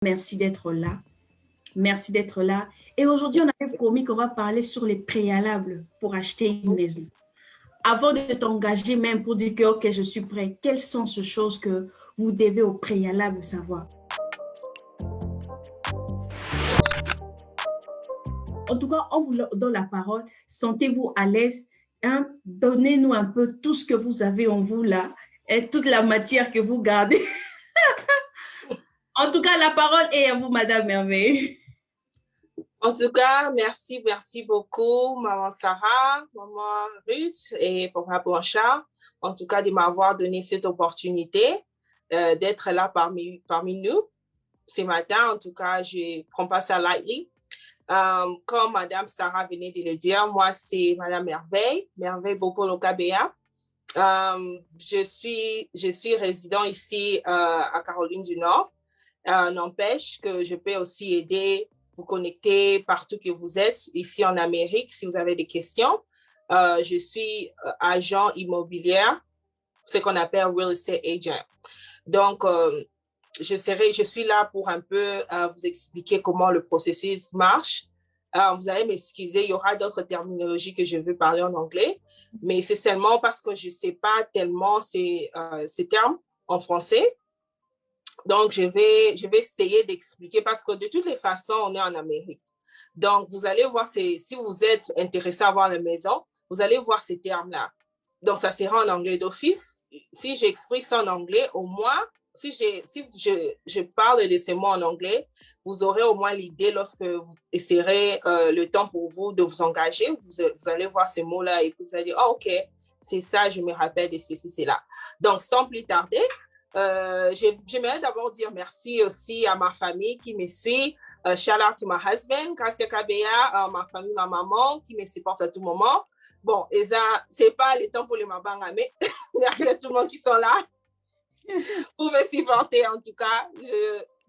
Merci d'être là. Merci d'être là. Et aujourd'hui, on avait promis qu'on va parler sur les préalables pour acheter une maison. Avant de t'engager même pour dire que, OK, je suis prêt, quelles sont ces choses que vous devez au préalable savoir? En tout cas, on vous donne la parole. Sentez-vous à l'aise. Hein? Donnez-nous un peu tout ce que vous avez en vous là et toute la matière que vous gardez. En tout cas, la parole est à vous, Madame Merveille. En tout cas, merci beaucoup, Maman Sarah, Maman Ruth et Papa Blanchard, en tout cas de m'avoir donné cette opportunité d'être là parmi nous ce matin. En tout cas, je ne prends pas ça lightly. Comme Madame Sarah venait de le dire, moi, c'est Madame Merveille Bopolo Kabea. Je suis résident ici à Caroline du Nord. N'empêche que je peux aussi aider vous connecter partout que vous êtes, ici en Amérique, si vous avez des questions. Je suis agent immobilier, ce qu'on appelle real estate agent. Donc, je suis là pour un peu vous expliquer comment le processus marche. Vous allez m'excuser, il y aura d'autres terminologies que je veux parler en anglais, mais c'est seulement parce que je ne sais pas tellement ces termes en français. Donc, je vais essayer d'expliquer parce que de toutes les façons, on est en Amérique. Donc, vous allez voir, si vous êtes intéressé à voir la maison, vous allez voir ces termes-là. Donc, ça sera en anglais d'office. Si j'explique ça en anglais, au moins, si je parle de ces mots en anglais, vous aurez au moins l'idée lorsque vous essaierez le temps pour vous de vous engager. Vous allez voir ces mots-là et puis vous allez dire, oh, OK, c'est ça, je me rappelle de ceci, c'est là. Donc, sans plus tarder, j'aimerais d'abord dire merci aussi à ma famille qui me suit. Shout out to my husband, Kassia Kabea, ma famille, ma maman qui me supporte à tout moment. Bon, et ça, c'est pas le temps pour les mabanga, mais merci à tout le monde qui sont là pour me supporter. En tout cas,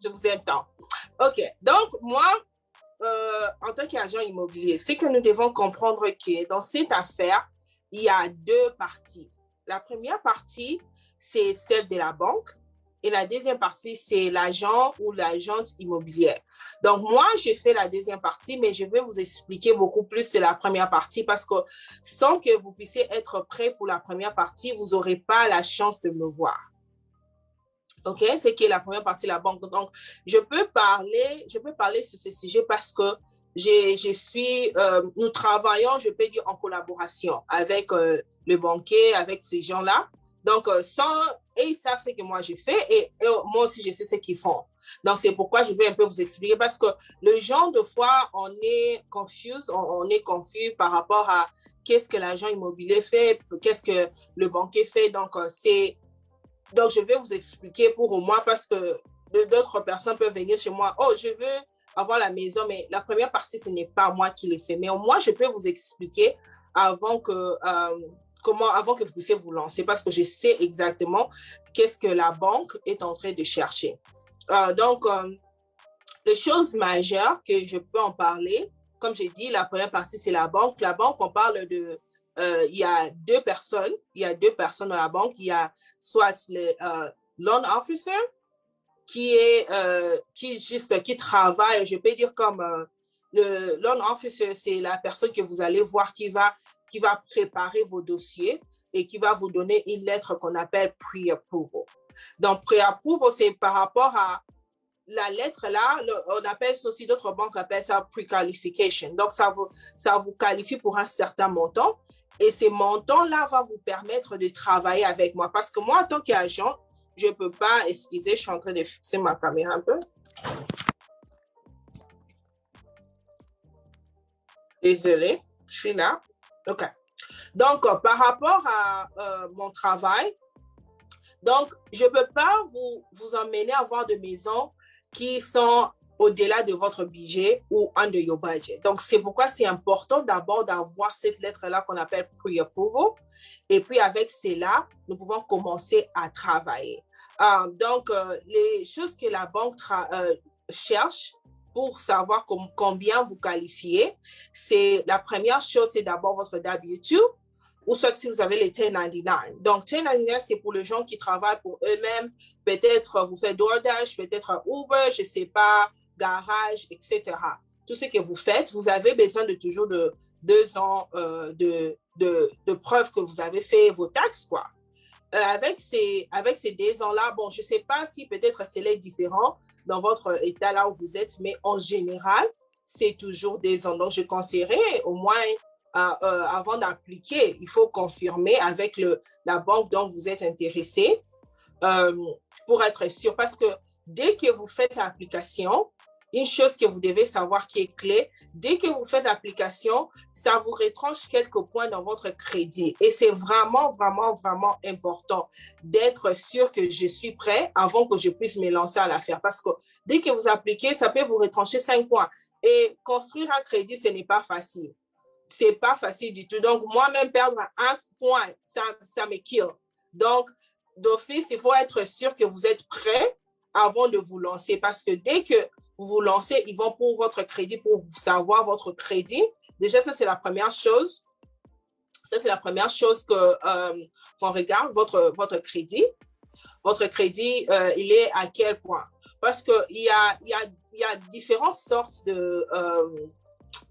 je vous aime tant. OK, donc moi, en tant qu'agent immobilier, c'est que nous devons comprendre que dans cette affaire, il y a deux parties. La première partie, c'est celle de la banque. Et la deuxième partie, c'est l'agent ou l'agente immobilière. Donc, moi, j'ai fait la deuxième partie, mais je vais vous expliquer beaucoup plus de la première partie parce que sans que vous puissiez être prêt pour la première partie, vous n'aurez pas la chance de me voir. OK? C'est qui est la première partie de la banque. Donc, je peux parler sur ce sujet parce que nous travaillons, je peux dire, en collaboration avec le banquier, avec ces gens-là. Donc, et ils savent ce que moi j'ai fait et moi aussi je sais ce qu'ils font. Donc, c'est pourquoi je vais un peu vous expliquer parce que le genre de fois, on est confus par rapport à qu'est-ce que l'agent immobilier fait, qu'est-ce que le banquier fait. Donc, je vais vous expliquer pour au moins parce que d'autres personnes peuvent venir chez moi. Oh, je veux avoir la maison, mais la première partie, ce n'est pas moi qui l'ai fait. Mais au moins, je peux vous expliquer avant que vous puissiez vous lancer parce que je sais exactement qu'est-ce que la banque est en train de chercher. Les choses majeures que je peux en parler, comme j'ai dit, la première partie, c'est la banque. La banque, on parle de il y a deux personnes dans la banque. Il y a soit le loan officer qui travaille, je peux dire comme le loan officer, c'est la personne que vous allez voir qui va préparer vos dossiers et qui va vous donner une lettre qu'on appelle pre-approval. Donc, pre-approval, c'est par rapport à la lettre là, on appelle ça aussi, d'autres banques appellent ça pre-qualification. Donc, ça vous qualifie pour un certain montant. Et ces montants-là vont vous permettre de travailler avec moi. Parce que moi, en tant qu'agent, je ne peux pas, excusez, je suis en train de fixer ma caméra un peu. Désolée, je suis là. OK. Donc, par rapport à mon travail, donc, je ne peux pas vous emmener à voir de maisons qui sont au-delà de votre budget ou under your budget. Donc, c'est pourquoi c'est important d'abord d'avoir cette lettre-là qu'on appelle pre-approval. Et puis, avec cela, nous pouvons commencer à travailler. Les choses que la banque cherche pour savoir combien vous qualifiez, la première chose, c'est d'abord votre W2. ou soit si vous avez les 1099. Donc, 1099, c'est pour les gens qui travaillent pour eux-mêmes. Peut-être vous faites DoorDash, peut-être Uber, je ne sais pas, garage, etc. Tout ce que vous faites, vous avez besoin de toujours de 2 ans de preuve que vous avez fait vos taxes, quoi. Avec ces 2 ans-là, bon, je ne sais pas si peut-être c'est différent dans votre état là où vous êtes, mais en général, c'est toujours 2 ans. Donc, je conseillerais au moins, avant d'appliquer, il faut confirmer avec la banque dont vous êtes intéressé pour être sûr. Parce que dès que vous faites l'application, une chose que vous devez savoir qui est clé, dès que vous faites l'application, ça vous retranche quelques points dans votre crédit. Et c'est vraiment, vraiment, vraiment important d'être sûr que je suis prêt avant que je puisse me lancer à l'affaire. Parce que dès que vous appliquez, ça peut vous retrancher 5 points. Et construire un crédit, ce n'est pas facile. Ce n'est pas facile du tout. Donc, moi-même, perdre 1 point, ça me kill. Donc, d'office, il faut être sûr que vous êtes prêt avant de vous lancer. Parce que dès que vous vous lancez, ils vont pour votre crédit, pour savoir votre crédit. Déjà, ça, c'est la première chose. Ça, c'est la première chose qu'on regarde, votre crédit. Votre crédit, il est à quel point? Parce qu'il y a différentes sortes de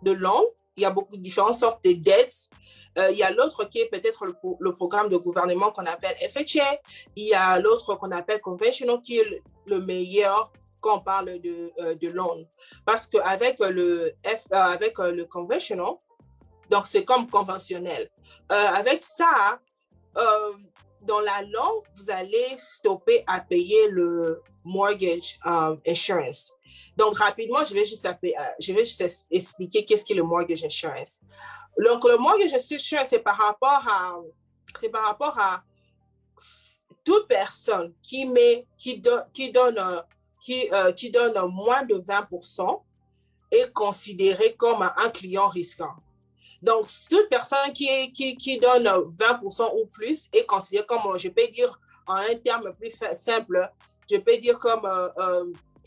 loans. Il y a beaucoup de différentes sortes de dettes. Il y a l'autre qui est peut-être le programme de gouvernement qu'on appelle FHA. Il y a l'autre qu'on appelle conventional, qui est le meilleur quand on parle de loan. Parce qu'avec le conventional, donc c'est comme conventionnel. Avec ça, dans la loan, vous allez stopper à payer le mortgage insurance. Donc, rapidement, je vais juste expliquer qu'est-ce qu'est le mortgage insurance. Donc, le mortgage insurance, c'est par rapport à toute personne qui donne moins de 20% est considérée comme un client risquant. Donc, toute personne qui donne 20% ou plus est considérée comme, je peux dire en un terme plus simple, je peux dire comme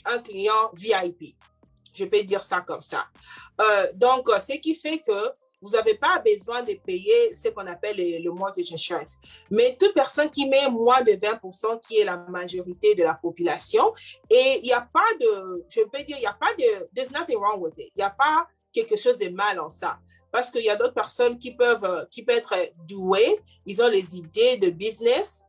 un client VIP. Je peux dire ça comme ça. Donc, ce qui fait que vous n'avez pas besoin de payer ce qu'on appelle le mortgage insurance. Mais toute personne qui met moins de 20%, qui est la majorité de la population, et il n'y a pas de, je peux dire, il n'y a pas de, there's nothing wrong with it. Il n'y a pas quelque chose de mal en ça. Parce qu'il y a d'autres personnes qui peuvent être douées, ils ont les idées de business,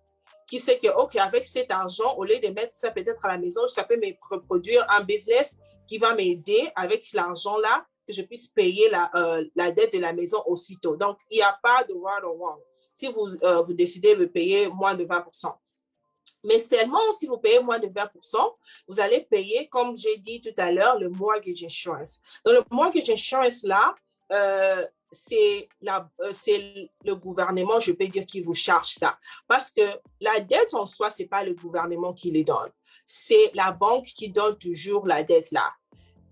qui sait que, OK, avec cet argent, au lieu de mettre ça peut-être à la maison, ça peut me produire un business qui va m'aider avec l'argent-là, que je puisse payer la dette de la maison aussitôt. Donc, il n'y a pas de right or wrong si vous décidez de payer moins de 20%. Mais seulement si vous payez moins de 20%, vous allez payer, comme j'ai dit tout à l'heure, le mortgage insurance. Donc, le mortgage insurance, là, c'est le gouvernement, je peux dire, qui vous charge ça. Parce que la dette en soi, ce n'est pas le gouvernement qui les donne. C'est la banque qui donne toujours la dette là.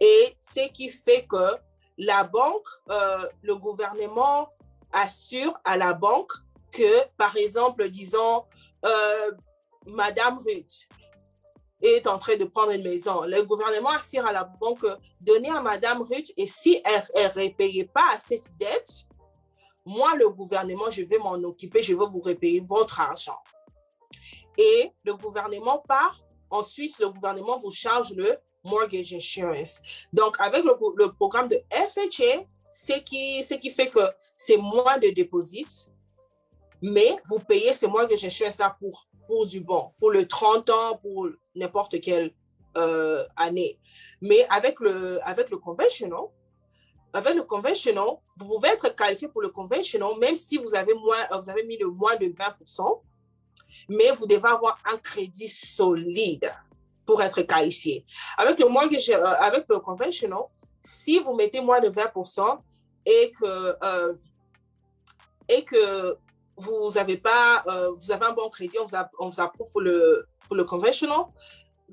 Et ce qui fait que la banque, le gouvernement assure à la banque que, par exemple, disons, Madame Ruth est en train de prendre une maison. Le gouvernement assure à la banque, donnez à Madame Ruth, et si elle ne repayait pas cette dette, moi, le gouvernement, je vais m'en occuper, je vais vous repayer votre argent. Et le gouvernement part, ensuite, le gouvernement vous charge le mortgage insurance. Donc, avec le programme de FHA, ce qui fait que c'est moins de déposits, mais vous payez ce mortgage insurance-là pour du bon, pour le 30 ans, pour n'importe quelle année. Mais avec le conventional, vous pouvez être qualifié pour le conventional, même si vous avez mis le moins de 20%, mais vous devez avoir un crédit solide pour être qualifié. Avec le mortgage, avec le conventional, si vous mettez moins de 20% et que vous avez un bon crédit, on vous approuve pour le conventional.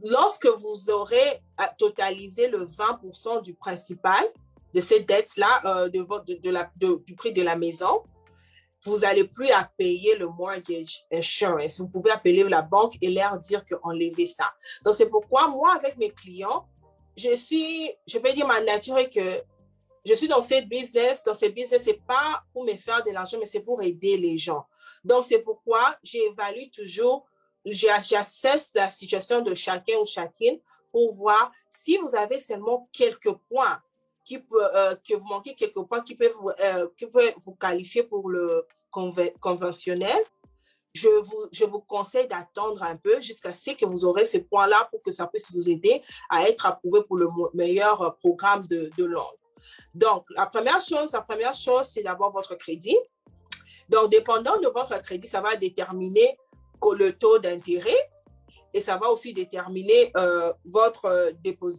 Lorsque vous aurez totalisé le 20% du principal de cette dette-là, du prix de la maison, vous n'allez plus à payer le mortgage insurance. Vous pouvez appeler la banque et leur dire qu'enlevez ça. Donc, c'est pourquoi moi, avec mes clients, je peux dire ma nature est que je suis dans cette business, c'est pas pour me faire de l'argent, mais c'est pour aider les gens. Donc, c'est pourquoi j'évalue toujours, j'assesse la situation de chacun ou chacune pour voir si vous avez seulement quelques points que vous manquez quelques points qui peuvent vous qualifier pour le conventionnel. Je vous conseille d'attendre un peu jusqu'à ce que vous aurez ces points-là pour que ça puisse vous aider à être approuvé pour le meilleur programme de Londres. Donc, la première chose, c'est d'abord votre crédit. Donc, dépendant de votre crédit, ça va déterminer le taux d'intérêt et ça va aussi déterminer votre dépôt.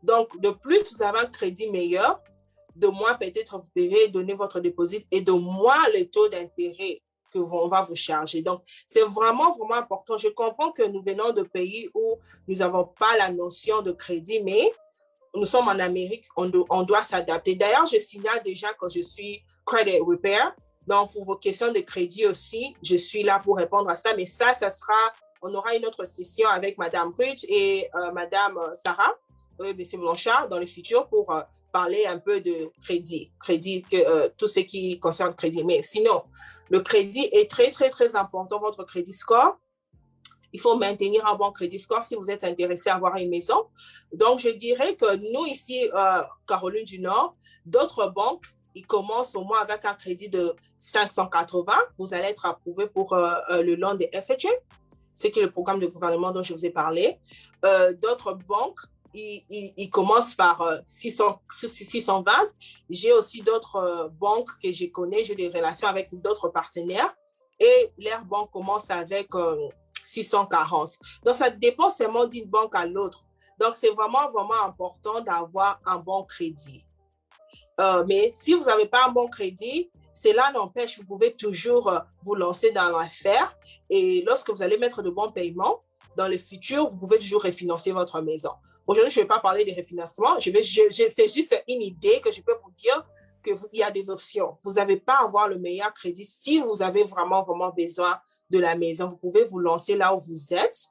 Donc, de plus vous avez un crédit meilleur, de moins peut-être vous pouvez donner votre dépôt et de moins le taux d'intérêt qu'on va vous charger. Donc, c'est vraiment, vraiment important. Je comprends que nous venons de pays où nous n'avons pas la notion de crédit, mais nous sommes en Amérique, on doit s'adapter. D'ailleurs, je signale déjà que je suis credit repair. Donc, pour vos questions de crédit aussi, je suis là pour répondre à ça. Mais ça sera, on aura une autre session avec Madame Ruth et Madame Sarah, Monsieur Blanchard, dans le futur pour parler un peu de crédit, tout ce qui concerne le crédit. Mais sinon, le crédit est très, très, très important, votre crédit score. Il faut maintenir un bon crédit score si vous êtes intéressé à avoir une maison. Donc, je dirais que nous, ici, Caroline du Nord, d'autres banques, ils commencent au moins avec un crédit de 580. Vous allez être approuvé pour le loan de FHA. C'est le programme de gouvernement dont je vous ai parlé. D'autres banques, ils commencent par 620. J'ai aussi d'autres banques que je connais. J'ai des relations avec d'autres partenaires. Et leurs banques commencent avec 640. Donc, ça dépend seulement d'une banque à l'autre. Donc, c'est vraiment, vraiment important d'avoir un bon crédit. Mais si vous n'avez pas un bon crédit, cela n'empêche, vous pouvez toujours vous lancer dans l'affaire. Et lorsque vous allez mettre de bons paiements, dans le futur, vous pouvez toujours refinancer votre maison. Aujourd'hui, je ne vais pas parler de refinancement. C'est juste une idée que je peux vous dire qu'il y a des options. Vous n'avez pas à avoir le meilleur crédit. Si vous avez vraiment, vraiment besoin de la maison, vous pouvez vous lancer là où vous êtes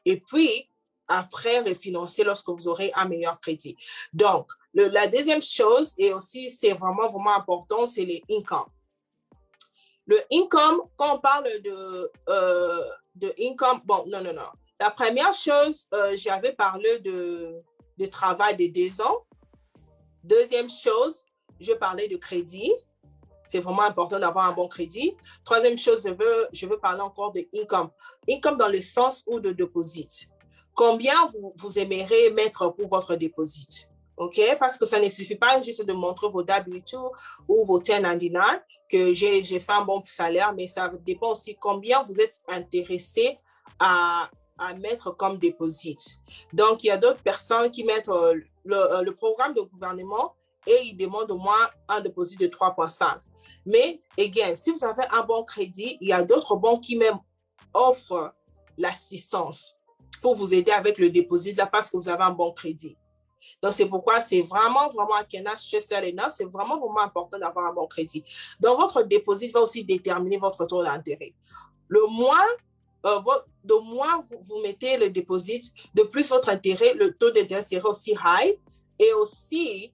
et puis après refinancer lorsque vous aurez un meilleur crédit. Donc, la deuxième chose, et aussi c'est vraiment, vraiment important, c'est les incomes. Le income, quand on parle de income, bon, non. La première chose, j'avais parlé de travail de 2 ans. Deuxième chose, je parlais de crédit. C'est vraiment important d'avoir un bon crédit. Troisième chose, je veux parler encore de income. Income dans le sens où de deposit. Combien vous aimeriez mettre pour votre deposit? OK? Parce que ça ne suffit pas juste de montrer vos W2 ou vos 1099 que j'ai fait un bon salaire, mais ça dépend aussi combien vous êtes intéressé à mettre comme deposit. Donc, il y a d'autres personnes qui mettent le programme de gouvernement et ils demandent au moins un dépôt de 3,5. Mais, again, si vous avez un bon crédit, il y a d'autres banques qui même offrent l'assistance pour vous aider avec le dépôt là parce que vous avez un bon crédit. Donc, c'est pourquoi c'est vraiment, vraiment, c'est vraiment, vraiment important d'avoir un bon crédit. Donc, votre dépôt va aussi déterminer votre taux d'intérêt. De moins vous mettez le dépôt, de plus votre intérêt, le taux d'intérêt sera aussi high et aussi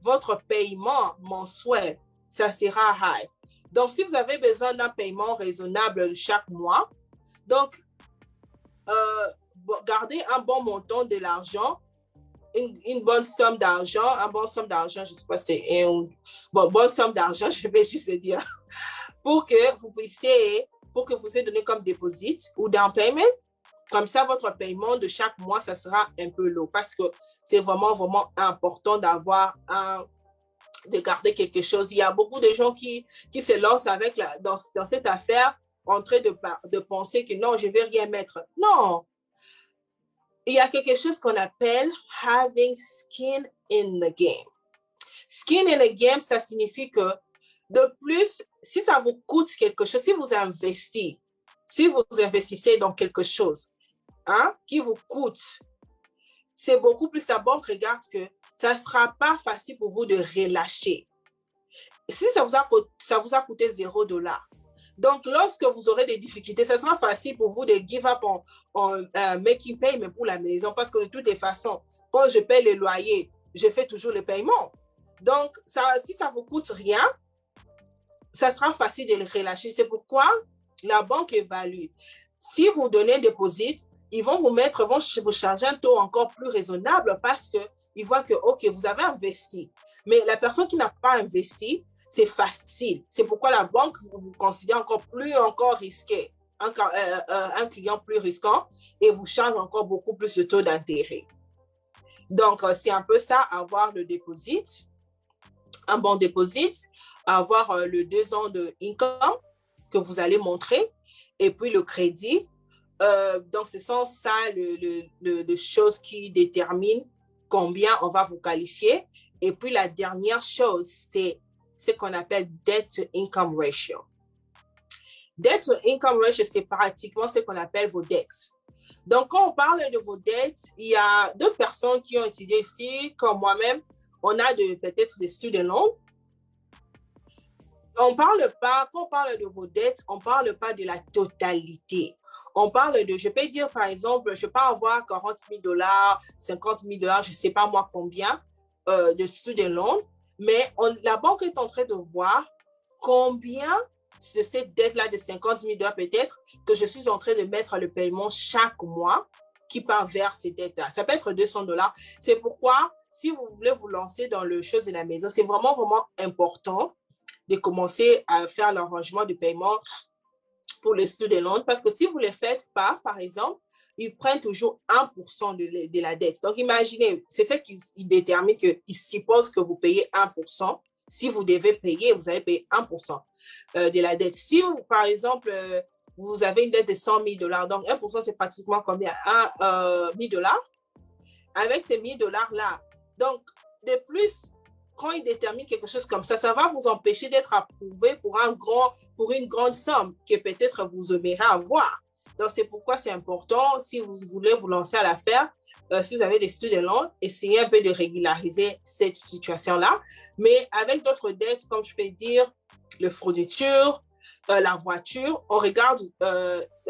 votre paiement mensuel, ça sera high. Donc, si vous avez besoin d'un paiement raisonnable chaque mois, donc, gardez un bon montant de l'argent, une bonne somme d'argent, je ne sais pas, c'est bonne somme d'argent, je vais juste le dire, pour que vous puissiez donner comme deposit ou down payment. Comme ça, votre paiement de chaque mois, ça sera un peu lourd parce que c'est vraiment, vraiment important de garder quelque chose. Il y a beaucoup de gens qui se lancent dans cette affaire en train de penser que non, je ne vais rien mettre. Non. Il y a quelque chose qu'on appelle having skin in the game. Skin in the game, ça signifie que de plus, si ça vous coûte quelque chose, si vous investissez dans quelque chose qui vous coûte, c'est beaucoup plus la banque regarde que ça ne sera pas facile pour vous de relâcher. Si ça vous a coûté $0, donc lorsque vous aurez des difficultés, ça sera facile pour vous de give up en making payment pour la maison parce que de toutes les façons, quand je paye le loyer, je fais toujours le paiement. Donc, si ça ne vous coûte rien, ça sera facile de le relâcher. C'est pourquoi la banque évalue. Si vous donnez un dépôt, ils vont vous charger un taux encore plus raisonnable parce qu'ils voient que, OK, vous avez investi. Mais la personne qui n'a pas investi, c'est facile. C'est pourquoi la banque vous considère encore risqué, un client plus risquant et vous charge encore beaucoup plus de taux d'intérêt. Donc, c'est un peu ça, avoir le dépôt, un bon dépôt, avoir le 2 ans de income que vous allez montrer et puis le crédit. Donc, ce sont ça les choses qui déterminent combien on va vous qualifier. Et puis, la dernière chose, c'est ce qu'on appelle debt to income ratio. Debt to income ratio, c'est pratiquement ce qu'on appelle vos dettes. Donc, quand on parle de vos dettes, il y a d'autres personnes qui ont étudié ici, comme moi-même, on a peut-être des student loans. Quand on parle de vos dettes, on ne parle pas de la totalité. On parle de, je peux dire par exemple, je peux avoir 40 000 $, 50 000 $, je ne sais pas moi combien de student loans, mais la banque est en train de voir combien de cette dette-là de 50 000 $ peut-être que je suis en train de mettre le paiement chaque mois qui part vers ces dettes-là. Ça peut être 200 $. C'est pourquoi, si vous voulez vous lancer dans le chose de la maison, c'est vraiment, vraiment important de commencer à faire l'arrangement de paiement pour les student loans, parce que si vous ne le faites pas, par exemple, ils prennent toujours 1% de la dette. Donc, imaginez, c'est ce qui détermine qu'ils supposent que vous payez 1%. Si vous devez payer, vous allez payer 1% de la dette. Si, par exemple, vous avez une dette de 100 000 $, donc 1%, c'est pratiquement combien? 1 000 $. Avec ces 1 000 $ là, donc, de plus, quand il détermine quelque chose comme ça va vous empêcher d'être approuvé pour une grande somme que peut-être vous aimeriez avoir. Donc, c'est pourquoi c'est important, si vous voulez vous lancer à l'affaire, si vous avez des student loans, essayez un peu de régulariser cette situation-là. Mais avec d'autres dettes, comme je peux dire, la fourniture, la voiture, on regarde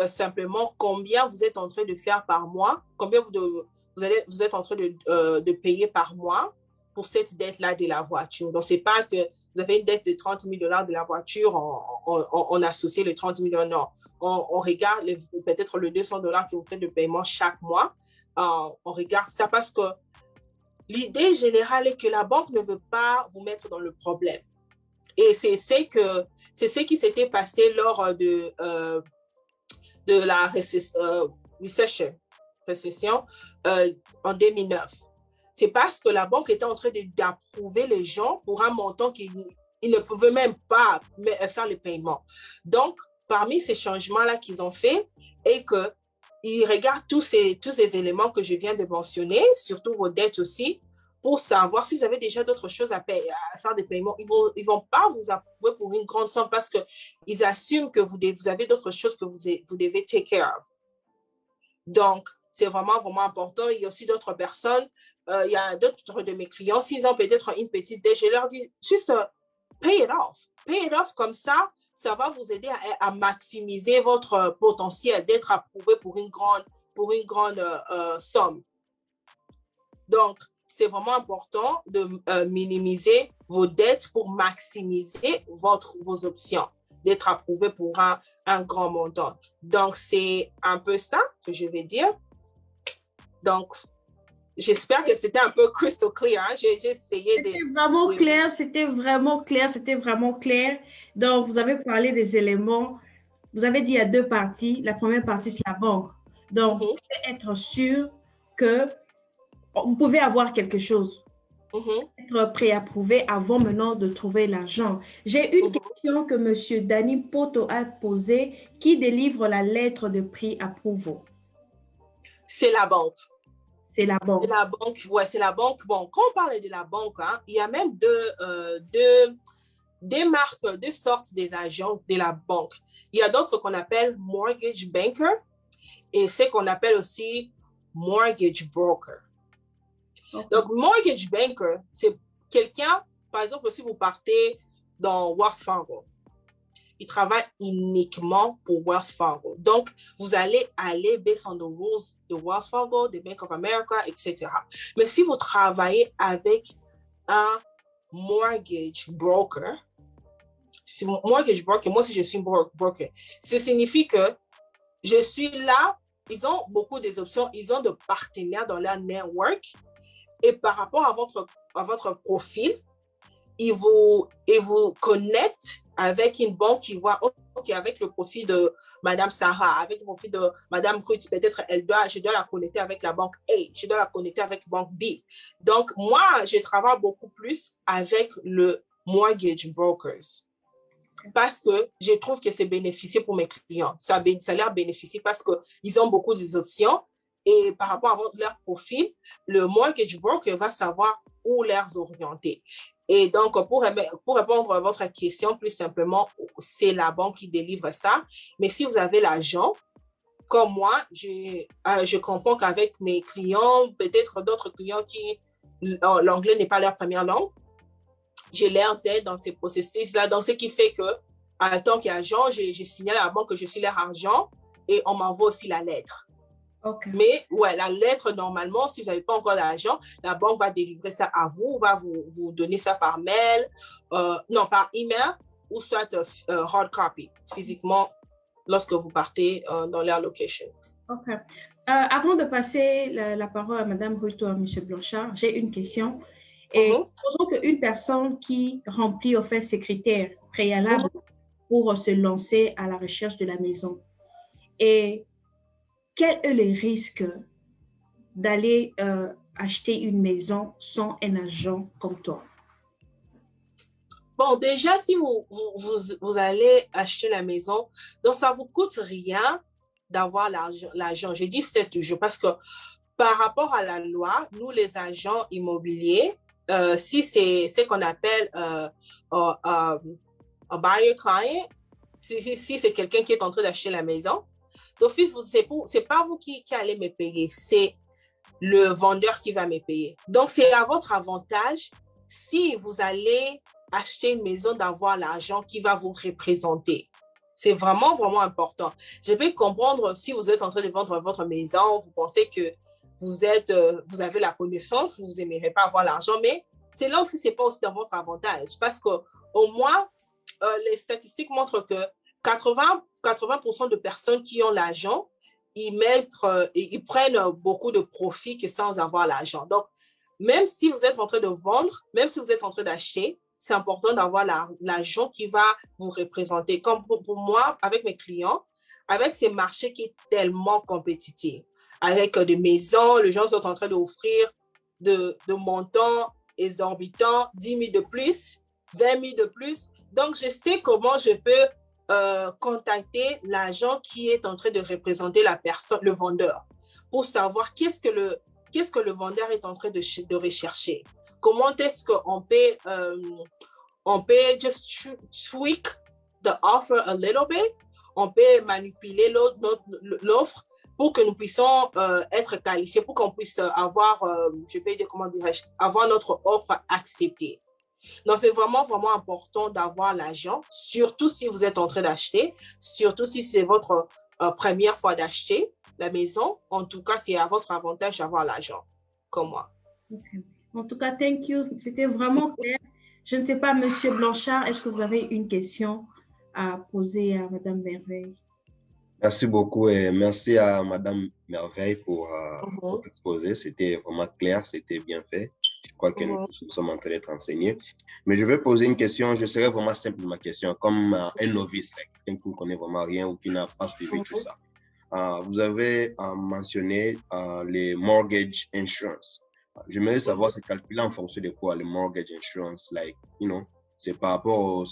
simplement combien vous êtes en train de faire par mois, combien vous êtes en train de payer par mois pour cette dette-là de la voiture. Donc, ce n'est pas que vous avez une dette de 30 000 $ de la voiture, on associe les 30 000 $, non. On regarde peut-être le 200 $ que vous faites de paiement chaque mois. On regarde ça parce que l'idée générale est que la banque ne veut pas vous mettre dans le problème. Et c'est ce qui s'était passé lors de la récession en 2009. C'est parce que la banque était en train d'approuver les gens pour un montant qu'ils ne pouvaient même pas faire le paiement. Donc, parmi ces changements-là qu'ils ont fait, et qu'ils regardent tous ces éléments que je viens de mentionner, surtout vos dettes aussi, pour savoir si vous avez déjà d'autres choses à faire des paiements. Ils vont pas vous approuver pour une grande somme parce qu'ils assument que vous avez d'autres choses que vous devez take care of. Donc, c'est vraiment, vraiment important. Il y a aussi d'autres personnes. Il y a d'autres de mes clients, s'ils ont peut-être une petite dette, je leur dis juste pay it off. Pay it off, comme ça va vous aider à maximiser votre potentiel d'être approuvé pour une grande somme. Donc, c'est vraiment important de minimiser vos dettes pour maximiser vos options, d'être approuvé pour un grand montant. Donc, c'est un peu ça que je vais dire. Donc, j'espère que c'était un peu crystal clear. Hein? J'ai essayé de... C'était vraiment clair. Donc, vous avez parlé des éléments. Vous avez dit il y a 2 parties. La première partie, c'est la banque. Donc, vous pouvez être sûr que vous pouvez avoir quelque chose. Être préapprouvé avant maintenant de trouver l'argent. J'ai une question que M. Danny Poto a posée. Qui délivre la lettre de pré-approval? C'est la banque. C'est la banque. C'est la banque, ouais, c'est la banque. Bon, quand on parle de la banque, hein, il y a même deux marques, 2 sortes des agents de la banque. Il y a d'autres qu'on appelle mortgage banker et ce qu'on appelle aussi mortgage broker. Okay. Donc, mortgage banker, c'est quelqu'un, par exemple, si vous partez dans Wells Fargo ils travaillent uniquement pour Wells Fargo. Donc, vous allez aller based on the rules de Wells Fargo, de Bank of America, etc. Mais si vous travaillez avec un mortgage broker, moi si je suis broker, ça signifie que je suis là, ils ont beaucoup des options, ils ont de partenaires dans leur network et par rapport à votre profil, ils vous connectent avec une banque qui voit, OK, avec le profil de Madame Sarah, avec le profil de Madame Ruth, peut-être je dois la connecter avec la banque A, je dois la connecter avec la banque B. Donc, moi, je travaille beaucoup plus avec le mortgage brokers parce que je trouve que c'est bénéficieux pour mes clients. Ça leur bénéficie parce qu'ils ont beaucoup d'options et par rapport à leur profil, le mortgage broker va savoir où les orienter. Et donc, pour répondre à votre question, plus simplement, c'est la banque qui délivre ça. Mais si vous avez l'agent, comme moi, je comprends qu'avec mes clients, peut-être d'autres clients qui, l'anglais n'est pas leur première langue, je les aide dans ces processus-là. Donc, ce qui fait que, en tant qu'agent, je signale à la banque que je suis leur agent et on m'envoie aussi la lettre. Okay. Mais ouais, la lettre, normalement, si vous n'avez pas encore l'argent, la banque va délivrer ça à vous, va vous donner ça par mail, non, par email ou soit hard copy, physiquement, lorsque vous partez dans leur location. OK. Avant de passer la parole à Mme Ruth ou à M. Blanchard, j'ai une question. Et supposons qu'une personne qui remplit, au fait, ces critères préalables pour se lancer à la recherche de la maison, et quel est le risque d'aller acheter une maison sans un agent comme toi? Bon, déjà, si vous allez acheter la maison, donc ça ne vous coûte rien d'avoir l'argent. Je dis c'est toujours parce que par rapport à la loi, nous, les agents immobiliers, si c'est ce qu'on appelle un buyer client, si c'est quelqu'un qui est en train d'acheter la maison, d'office, c'est pas vous qui allez me payer, c'est le vendeur qui va me payer. Donc, c'est à votre avantage si vous allez acheter une maison d'avoir l'argent qui va vous représenter. C'est vraiment, vraiment important. Je peux comprendre si vous êtes en train de vendre votre maison, vous pensez que vous avez la connaissance, vous n'aimerez pas avoir l'argent, mais c'est là aussi, c'est pas aussi dans votre avantage parce qu'au moins, les statistiques montrent que 80% de personnes qui ont l'argent, ils prennent beaucoup de profit que sans avoir l'argent. Donc, même si vous êtes en train de vendre, même si vous êtes en train d'acheter, c'est important d'avoir l'argent qui va vous représenter. Comme pour moi, avec mes clients, avec ces marchés qui est tellement compétitif, avec des maisons, les gens sont en train d'offrir de montants exorbitants, 10 000 de plus, 20 000 de plus. Donc, je sais comment je peux contacter l'agent qui est en train de représenter la personne, le vendeur, pour savoir qu'est-ce que le vendeur est en train de rechercher. Comment est-ce qu'on peut just tweak the offer a little bit, on peut manipuler l'offre pour que nous puissions être qualifiés, pour qu'on puisse avoir, je peux dire, comment dirais-je, avoir notre offre acceptée. Donc, c'est vraiment, vraiment important d'avoir l'argent, surtout si vous êtes en train d'acheter, surtout si c'est votre première fois d'acheter la maison. En tout cas, c'est à votre avantage d'avoir l'argent, comme moi. Okay. En tout cas, thank you. C'était vraiment clair. Je ne sais pas, Monsieur Blanchard, est-ce que vous avez une question à poser à Madame Merveille? Merci beaucoup et merci à Madame Merveille pour votre exposé. C'était vraiment clair, c'était bien fait. Je crois que nous tous nous sommes en train d'être enseignés. Mais je vais poser une question, je serai vraiment simple ma question, comme un novice, quelqu'un qui ne connaît vraiment rien ou qui n'a pas suivi tout ça. Vous avez mentionné les mortgage insurance. J'aimerais savoir c'est calculé en fonction de quoi, le mortgage insurance, like, you know, c'est par rapport au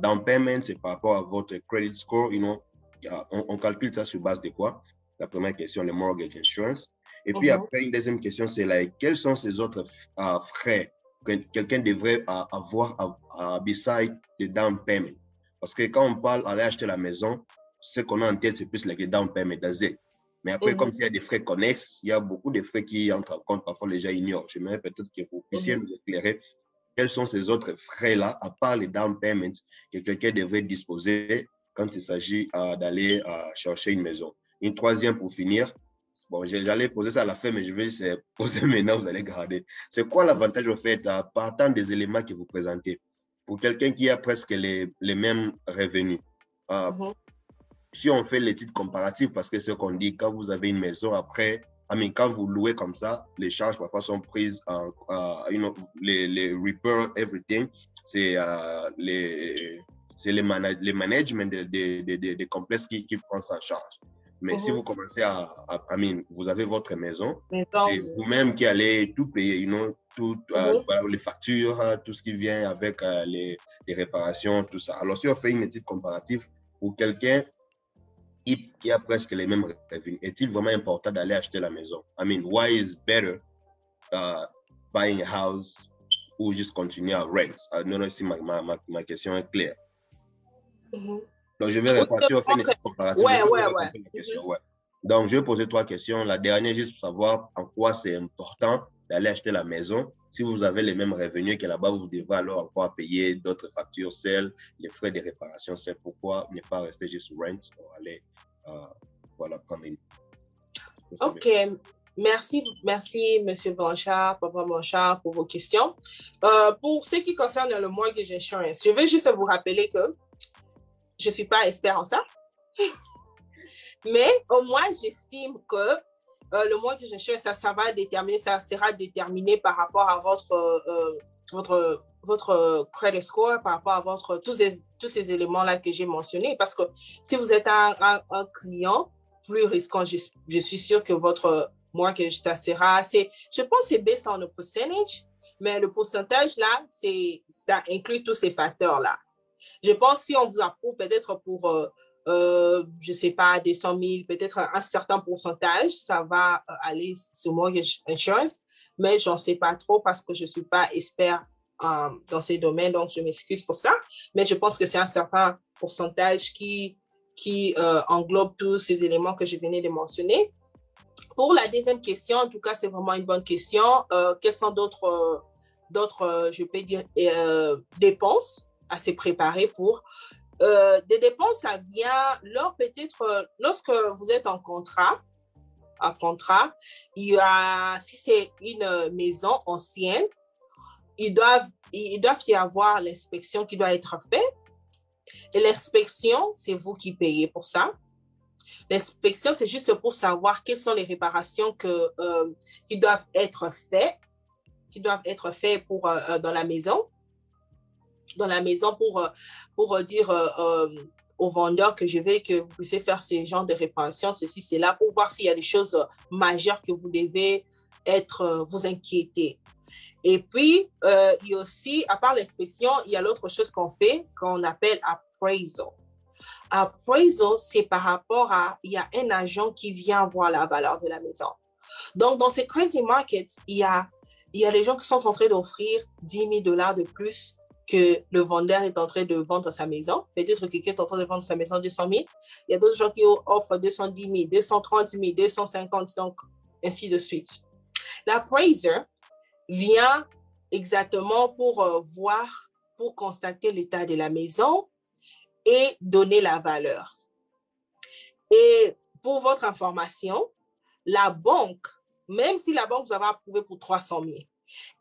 down payment, c'est par rapport à votre credit score, you know, on calcule ça sur base de quoi? La première question, le mortgage insurance. Et puis après, une deuxième question, c'est like, quels sont ces autres frais que quelqu'un devrait avoir beside the down payment? Parce que quand on parle d'aller acheter la maison, ce qu'on a en tête, c'est plus like le down payment, that's it. Mais après, comme s'il y a des frais connexes, il y a beaucoup de frais qui entrent en compte, parfois les gens ignorent. J'aimerais peut-être que vous puissiez nous éclairer quels sont ces autres frais-là, à part les down payments, que quelqu'un devrait disposer quand il s'agit d'aller chercher une maison. Une troisième pour finir. Bon, j'allais poser ça à la fin, mais je vais poser maintenant, vous allez garder. C'est quoi l'avantage, au fait, partant des éléments que vous présentez, pour quelqu'un qui a presque les mêmes revenus? Si on fait l'étude comparative, parce que c'est ce qu'on dit, quand vous avez une maison, après, quand vous louez comme ça, les charges parfois sont prises les repairs, everything, c'est les management des complexes qui prennent ça en charge. Mais si vous commencez vous avez votre maison, c'est vous-même qui allez tout payer, voilà, les factures, tout ce qui vient avec les réparations, tout ça. Alors, si on fait une étude comparative pour quelqu'un qui a presque les mêmes revenus, est-il vraiment important d'aller acheter la maison? Why is better buying a house ou juste continuer à rent? Non, si ma question est claire. Donc, je vais répondre. Si on fait une étude comparative, Donc, je vais poser 3 questions. La dernière, juste pour savoir en quoi c'est important d'aller acheter la maison. Si vous avez les mêmes revenus que là-bas, vous devez alors encore payer d'autres factures, les frais de réparation. C'est pourquoi ne pas rester juste rent pour aller prendre une. OK. Merci, M. Blanchard, Papa Blanchard, pour vos questions. Pour ce qui concerne le mortgage insurance, je vais juste vous rappeler que je ne suis pas expert en ça. Mais au moins, j'estime que le mortgage insurance, ça sera déterminé par rapport à votre credit score, par rapport à tous ces éléments-là que j'ai mentionnés. Parce que si vous êtes un client plus risquant, je suis sûre que votre mortgage, je pense que c'est based on le percentage, mais le pourcentage là, ça inclut tous ces facteurs-là. Je pense que si on vous approuve peut-être pour je ne sais pas, des 100 000, peut-être un certain pourcentage, ça va aller sur mortgage insurance, mais je n'en sais pas trop parce que je ne suis pas expert dans ces domaines, donc je m'excuse pour ça, mais je pense que c'est un certain pourcentage qui englobe tous ces éléments que je venais de mentionner. Pour la deuxième question, en tout cas, c'est vraiment une bonne question. Quelles sont d'autres, je peux dire, dépenses à se préparer pour? Des dépenses, ça vient peut-être lorsque vous êtes en contrat, il y a, si c'est une maison ancienne, il doit y avoir l'inspection qui doit être faite. Et l'inspection, c'est vous qui payez pour ça. L'inspection, c'est juste pour savoir quelles sont les réparations qui doivent être faites dans la maison. Pour dire au vendeur que je veux que vous puissiez faire ce genre de réparation, ceci, cela, pour voir s'il y a des choses majeures que vous devez vous inquiéter. Et puis, il y a aussi, à part l'inspection, il y a l'autre chose qu'on appelle appraisal. Appraisal, c'est par rapport il y a un agent qui vient voir la valeur de la maison. Donc, dans ces crazy markets, il y a des gens qui sont en train d'offrir $10 000 de plus que le vendeur est en train de vendre sa maison. Peut-être que quelqu'un est en train de vendre sa maison 200 000. Il y a d'autres gens qui offrent 210 000, 230 000, 250, donc ainsi de suite. L'appraiser vient exactement pour constater l'état de la maison et donner la valeur. Et pour votre information, la banque, même si la banque vous avait approuvé pour 300 000,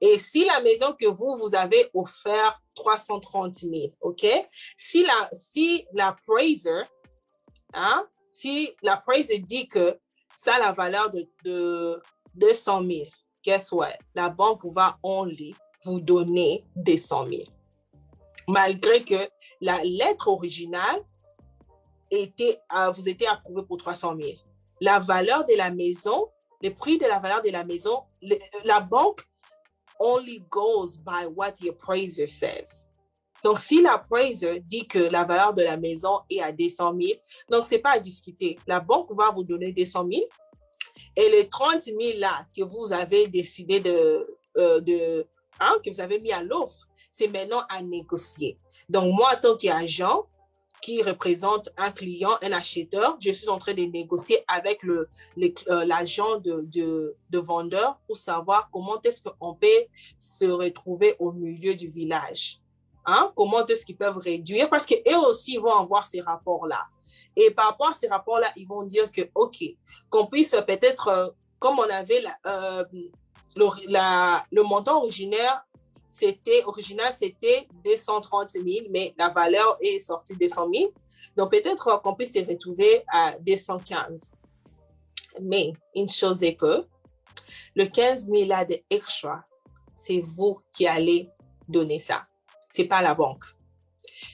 et si la maison que vous avez offert 330 000, OK? Si l'appraiser, si l'appraiser dit que ça a la valeur de 200 000, guess what? La banque va only vous donner 200 000. Malgré que la lettre originale vous était approuvée pour 300 000. La valeur de la maison, le prix de la valeur de la maison, la banque only goes by what the appraiser says. Donc, si l'appraiser dit que la valeur de la maison est à 200 000, donc ce n'est pas à discuter. La banque va vous donner 200 000 et les 30 000 là que vous avez décidé que vous avez mis à l'offre, c'est maintenant à négocier. Donc, moi, en tant qu'agent, qui représente un client, un acheteur. Je suis en train de négocier avec l'agent de vendeur pour savoir comment est-ce qu'on peut se retrouver au milieu du village. Hein? Comment est-ce qu'ils peuvent réduire? Parce qu'eux aussi vont avoir ces rapports-là. Et par rapport à ces rapports-là, ils vont dire que, OK, qu'on puisse peut-être, comme on avait le montant originaire, c'était 230 000, mais la valeur est sortie de 100 000. Donc, peut-être qu'on puisse se retrouver à 215. Mais une chose est que le 15 000 là de extra, c'est vous qui allez donner ça. Ce n'est pas la banque.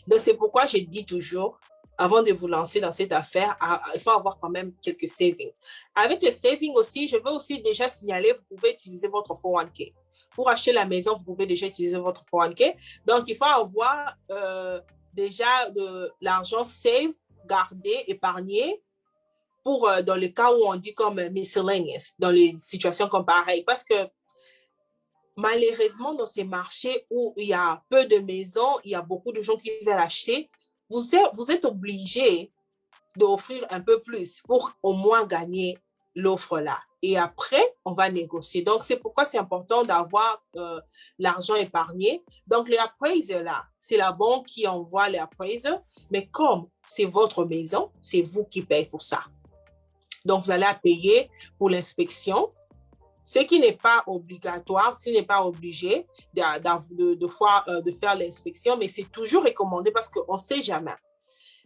Donc, c'est pourquoi je dis toujours, avant de vous lancer dans cette affaire, il faut avoir quand même quelques savings. Avec le saving aussi, je veux aussi déjà signaler, vous pouvez utiliser votre 401k. Pour acheter la maison, vous pouvez déjà utiliser votre 401k. Donc, il faut avoir déjà de l'argent save, gardé, épargné, pour dans le cas où on dit comme miscellaneous, dans les situations comme pareil. Parce que malheureusement, dans ces marchés où il y a peu de maisons, il y a beaucoup de gens qui veulent acheter, vous êtes obligé d'offrir un peu plus pour au moins gagner l'offre là. Et après, on va négocier. Donc, c'est pourquoi c'est important d'avoir l'argent épargné. Donc, les appraisers là, c'est la banque qui envoie les appraisers, mais comme c'est votre maison, c'est vous qui payez pour ça. Donc, vous allez payer pour l'inspection, ce qui n'est pas obligatoire, ce n'est pas obligé de faire l'inspection, mais c'est toujours recommandé parce qu'on ne sait jamais.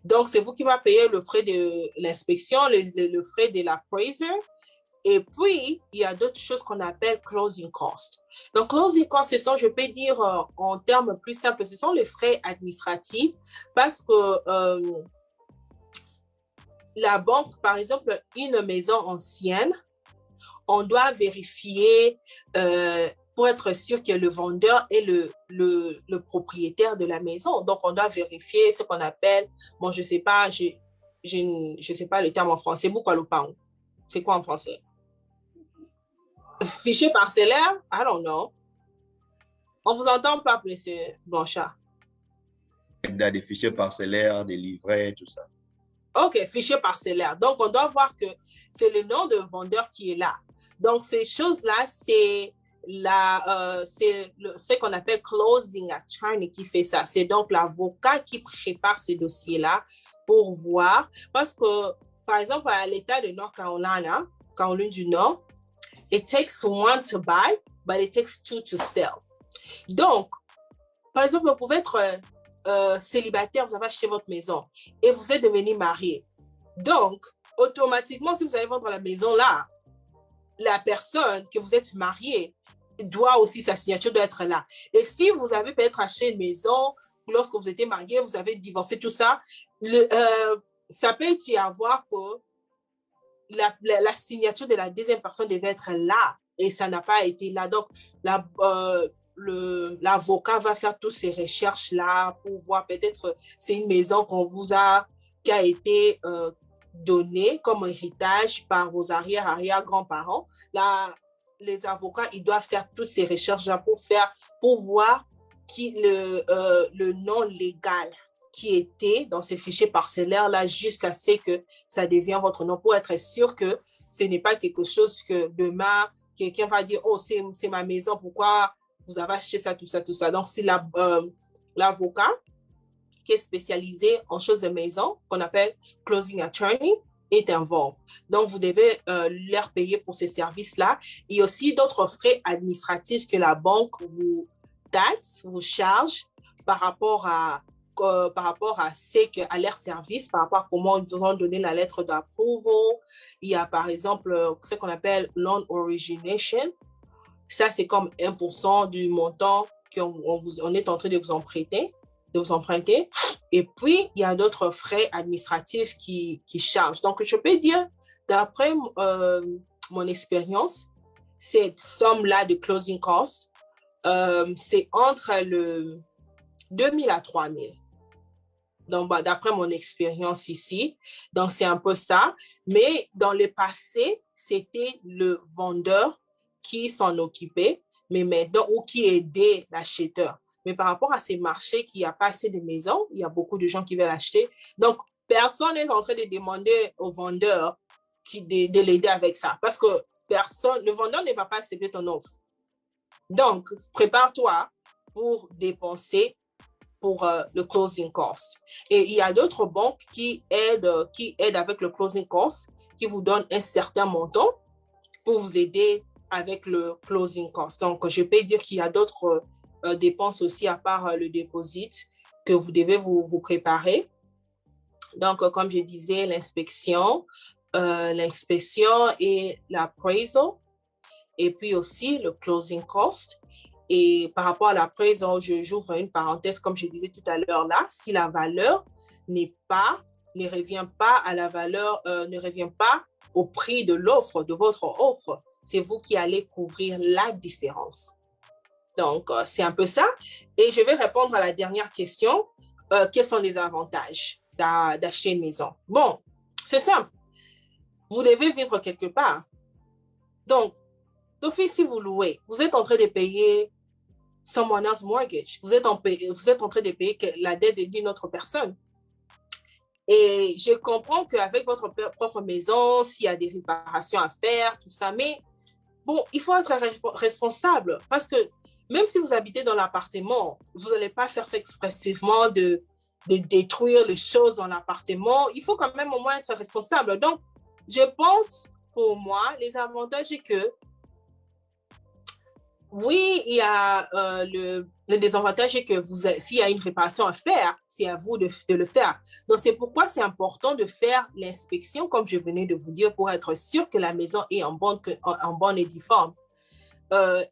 Donc, c'est vous qui va payer le frais de l'inspection, le frais de l'appraiser. Et puis, il y a d'autres choses qu'on appelle closing costs. Donc, closing costs, ce sont, je peux dire en termes plus simples, ce sont les frais administratifs parce que la banque, par exemple, une maison ancienne, on doit vérifier pour être sûr que le vendeur est le propriétaire de la maison. Donc, on doit vérifier ce qu'on appelle, bon, je ne sais pas, je sais pas le terme en français, Boukalopang. C'est quoi en français? Fichier parcellaire? I don't know. On ne vous entend pas, monsieur Blanchard. Des fichiers parcellaires, des livrets, tout ça. OK, fichier parcellaire. Donc, on doit voir que c'est le nom de vendeur qui est là. Donc, ces choses-là, c'est ce qu'on appelle closing attorney qui fait ça. C'est donc l'avocat qui prépare ces dossiers-là pour voir. Parce que, par exemple, à l'État de North Carolina, Caroline du Nord, it takes one to buy, but it takes two to sell. Donc, par exemple, vous pouvez être célibataire, vous avez acheté votre maison et vous êtes devenu marié. Donc, automatiquement, si vous allez vendre la maison là, la personne que vous êtes marié doit aussi, sa signature doit être là. Et si vous avez peut-être acheté une maison, lorsque vous étiez marié, vous avez divorcé, tout ça, ça peut y avoir que la signature de la deuxième personne devait être là et ça n'a pas été là. Donc, l'avocat va faire toutes ces recherches-là pour voir peut-être c'est une maison qui a été donnée comme héritage par vos arrière-grands-parents. Les avocats, ils doivent faire toutes ces recherches-là pour voir le nom légal qui était dans ces fichiers parcellaires-là jusqu'à ce que ça devienne votre nom pour être sûr que ce n'est pas quelque chose que demain, quelqu'un va dire « Oh, c'est ma maison, pourquoi vous avez acheté ça, tout ça, tout ça. » Donc, c'est l'avocat qui est spécialisé en choses de maison, qu'on appelle closing attorney, est involved. Donc, vous devez leur payer pour ces services-là. Il y a aussi d'autres frais administratifs que la banque vous taxe, vous charge par rapport à à leur service, par rapport à comment ils ont donné la lettre d'approval. Il y a par exemple ce qu'on appelle loan origination. Ça, c'est comme 1% du montant qu'on est en train de vous emprunter. Et puis, il y a d'autres frais administratifs qui chargent. Donc, je peux dire, d'après mon expérience, cette somme-là de closing costs, c'est entre le 2 000 à 3 000. Donc, d'après mon expérience ici, donc c'est un peu ça. Mais dans le passé, c'était le vendeur qui s'en occupait, mais maintenant, ou qui aidait l'acheteur. Mais par rapport à ces marchés qui a pas assez de maisons, il y a beaucoup de gens qui veulent acheter. Donc, personne n'est en train de demander au vendeur de l'aider avec ça. Parce que le vendeur ne va pas accepter ton offre. Donc, prépare-toi pour dépenser pour le closing cost. Et il y a d'autres banques qui aident avec le closing cost, qui vous donnent un certain montant pour vous aider avec le closing cost. Donc, je peux dire qu'il y a d'autres dépenses aussi à part le deposit que vous devez vous préparer. Donc, comme je disais, l'inspection et l'appraisal, et puis aussi le closing cost. Et par rapport à l'appraisal, j'ouvre une parenthèse, comme je disais tout à l'heure là, si la valeur ne revient pas au prix de l'offre, de votre offre, c'est vous qui allez couvrir la différence. Donc, c'est un peu ça. Et je vais répondre à la dernière question. Quels sont les avantages d'acheter une maison? Bon, c'est simple. Vous devez vivre quelque part. Donc, d'office, si vous louez, vous êtes en train de payer someone else's mortgage. Vous êtes en train de payer la dette d'une autre personne. Et je comprends qu'avec votre propre maison, s'il y a des réparations à faire, tout ça, mais bon, il faut être responsable parce que même si vous habitez dans l'appartement, vous n'allez pas faire ça expressivement de détruire les choses dans l'appartement. Il faut quand même au moins être responsable. Donc, je pense, pour moi, les avantages, c'est que oui, il y a le désavantage est que s'il y a une réparation à faire, c'est à vous de le faire. Donc, c'est pourquoi c'est important de faire l'inspection, comme je venais de vous dire, pour être sûr que la maison est en bonne et due forme.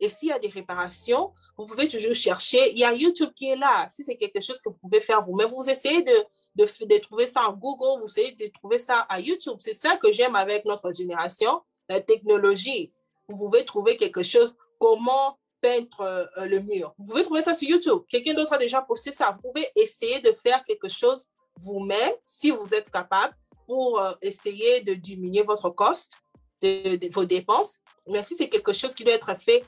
Et s'il y a des réparations, vous pouvez toujours chercher. Il y a YouTube qui est là. Si c'est quelque chose que vous pouvez faire vous-même, vous essayez de trouver ça en Google, vous essayez de trouver ça à YouTube. C'est ça que j'aime avec notre génération, la technologie. Vous pouvez trouver quelque chose, comment peindre le mur. Vous pouvez trouver ça sur YouTube. Quelqu'un d'autre a déjà posté ça. Vous pouvez essayer de faire quelque chose vous-même, si vous êtes capable, pour essayer de diminuer votre cost, vos dépenses. Mais si c'est quelque chose qui doit être fait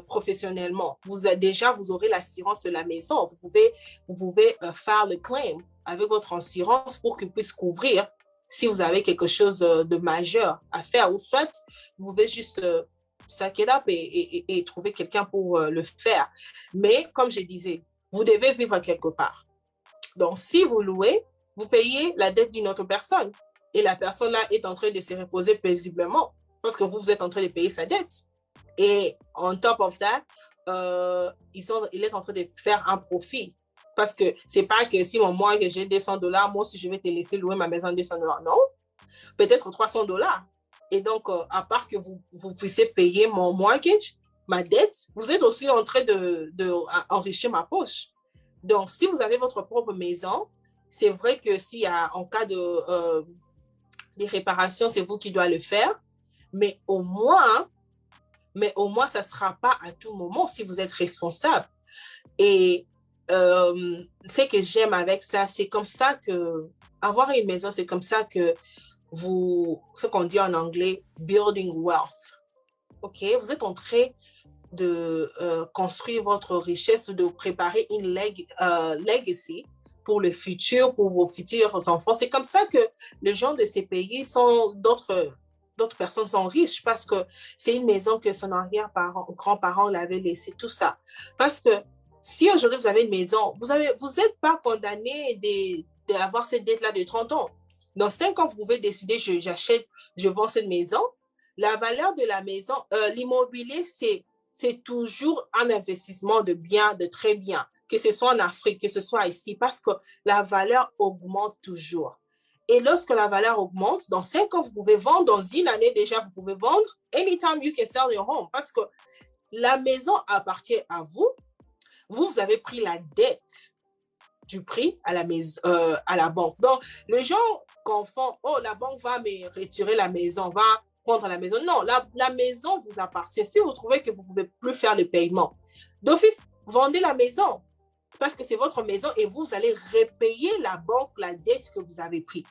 professionnellement, vous aurez l'assurance de la maison. Vous pouvez faire le claim avec votre assurance pour qu'il puisse couvrir si vous avez quelque chose de majeur à faire. Ou soit, vous pouvez juste suck it up et trouver quelqu'un pour le faire. Mais comme je disais, vous devez vivre quelque part. Donc, si vous louez, vous payez la dette d'une autre personne. Et la personne-là est en train de se reposer paisiblement parce que vous êtes en train de payer sa dette. Et on top of that, il est en train de faire un profit. Parce que c'est pas que si moi j'ai $200, moi aussi je vais te laisser louer ma maison $200. Non, peut-être $300. Et donc, à part que vous puissiez payer mon mortgage, ma dette, vous êtes aussi en train d'enrichir ma poche. Donc, si vous avez votre propre maison, c'est vrai que s'il y a en cas des réparations, c'est vous qui doit le faire. Mais au moins, ça ne sera pas à tout moment si vous êtes responsable. Et ce que j'aime avec ça, c'est comme ça que, avoir une maison, c'est comme ça que ce qu'on dit en anglais, building wealth. OK? Vous êtes en train de construire votre richesse, de préparer une legacy pour le futur, pour vos futurs enfants. C'est comme ça que les gens de ces pays d'autres personnes sont riches parce que c'est une maison que son arrière-parent, grand-parent l'avait laissé, tout ça. Parce que si aujourd'hui vous avez une maison, vous n'êtes pas condamné d'avoir cette dette-là de 30 ans. Dans 5 ans, vous pouvez décider, je vends cette maison. La valeur de la maison, l'immobilier, c'est toujours un investissement de très bien, que ce soit en Afrique, que ce soit ici, parce que la valeur augmente toujours. Et lorsque la valeur augmente, dans 5 ans, vous pouvez vendre, dans une année déjà, vous pouvez vendre. Anytime you can sell your home, parce que la maison appartient à vous. Vous avez pris la dette du prix à la banque. Donc, les gens confondent, la banque va me retirer la maison, va prendre la maison. Non, la maison vous appartient. Si vous trouvez que vous ne pouvez plus faire le paiement, d'office, vendez la maison parce que c'est votre maison et vous allez repayer la banque la dette que vous avez prise.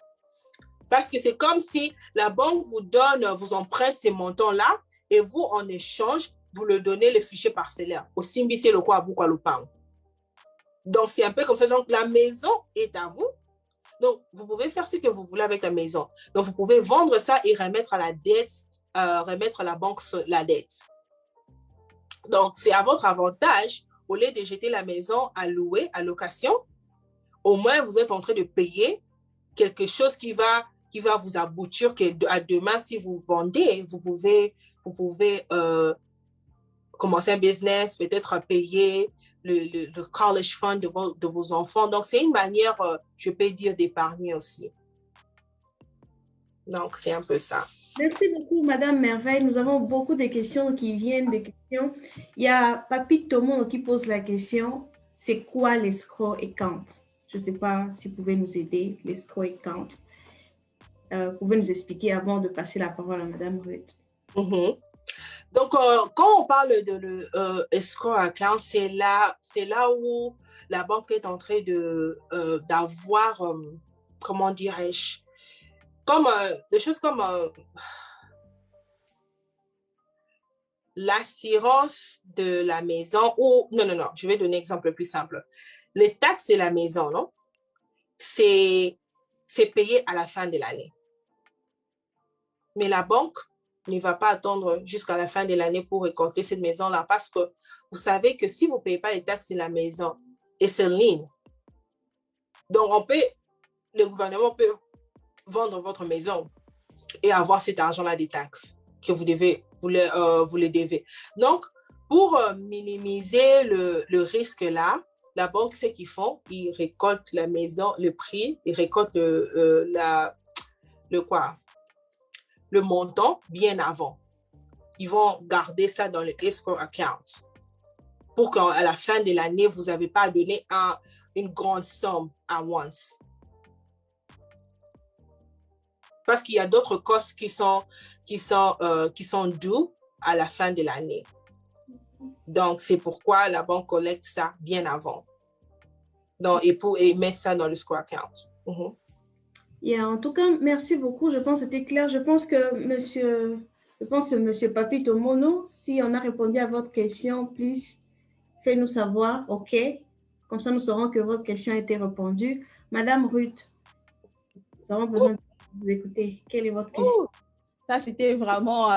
Parce que c'est comme si la banque vous emprunte ces montants-là et vous, en échange, vous le donnez le fichier parcellaire. Au Simbi, c'est le quoi, à Boukalopang. Donc, c'est un peu comme ça. Donc, la maison est à vous. Donc, vous pouvez faire ce que vous voulez avec la maison. Donc, vous pouvez vendre ça et remettre à la dette, remettre à la banque la dette. Donc, c'est à votre avantage, au lieu de jeter la maison à louer, à location, au moins, vous êtes en train de payer quelque chose qui va vous aboutir qu'à demain, si vous vendez, vous pouvez commencer un business, peut-être payer le college fund de vos enfants. Donc, c'est une manière, je peux dire, d'épargner aussi. Donc, c'est un peu ça. Merci beaucoup, Madame Merveille. Nous avons beaucoup de questions qui viennent des questions. Il y a Papi Tomo qui pose la question, c'est quoi l'escroc account? Je ne sais pas si vous pouvez nous aider, l'escroc account. Vous pouvez nous expliquer avant de passer la parole à Madame Ruth. Donc, quand on parle de escrow account, c'est là où la banque est en train d'avoir, comment dirais-je, comme des choses comme l'assurance de la maison ou, non, je vais donner un exemple plus simple. Les taxes de la maison, non? C'est payé à la fin de l'année. Mais la banque ne va pas attendre jusqu'à la fin de l'année pour récolter cette maison-là parce que vous savez que si vous ne payez pas les taxes de la maison, et c'est ligne, donc le gouvernement peut vendre votre maison et avoir cet argent-là des taxes que vous les devez. Donc, pour minimiser le risque-là, la banque, ce qu'ils font, ils récoltent la maison, le prix, ils récoltent le montant bien avant. Ils vont garder ça dans le escrow account pour qu'à la fin de l'année, vous n'avez pas à donner une grande somme à once. Parce qu'il y a d'autres costs qui sont dus à la fin de l'année. Donc, c'est pourquoi la banque collecte ça bien avant. Donc, et met ça dans le escrow account. Yeah, en tout cas, merci beaucoup. Je pense que c'était clair. Je pense que monsieur Papi Tomono, si on a répondu à votre question, please, faites-nous savoir, OK? Comme ça, nous saurons que votre question a été répondue. Madame Ruth, nous avons besoin de vous écouter. Quelle est votre question? Ça, c'était vraiment,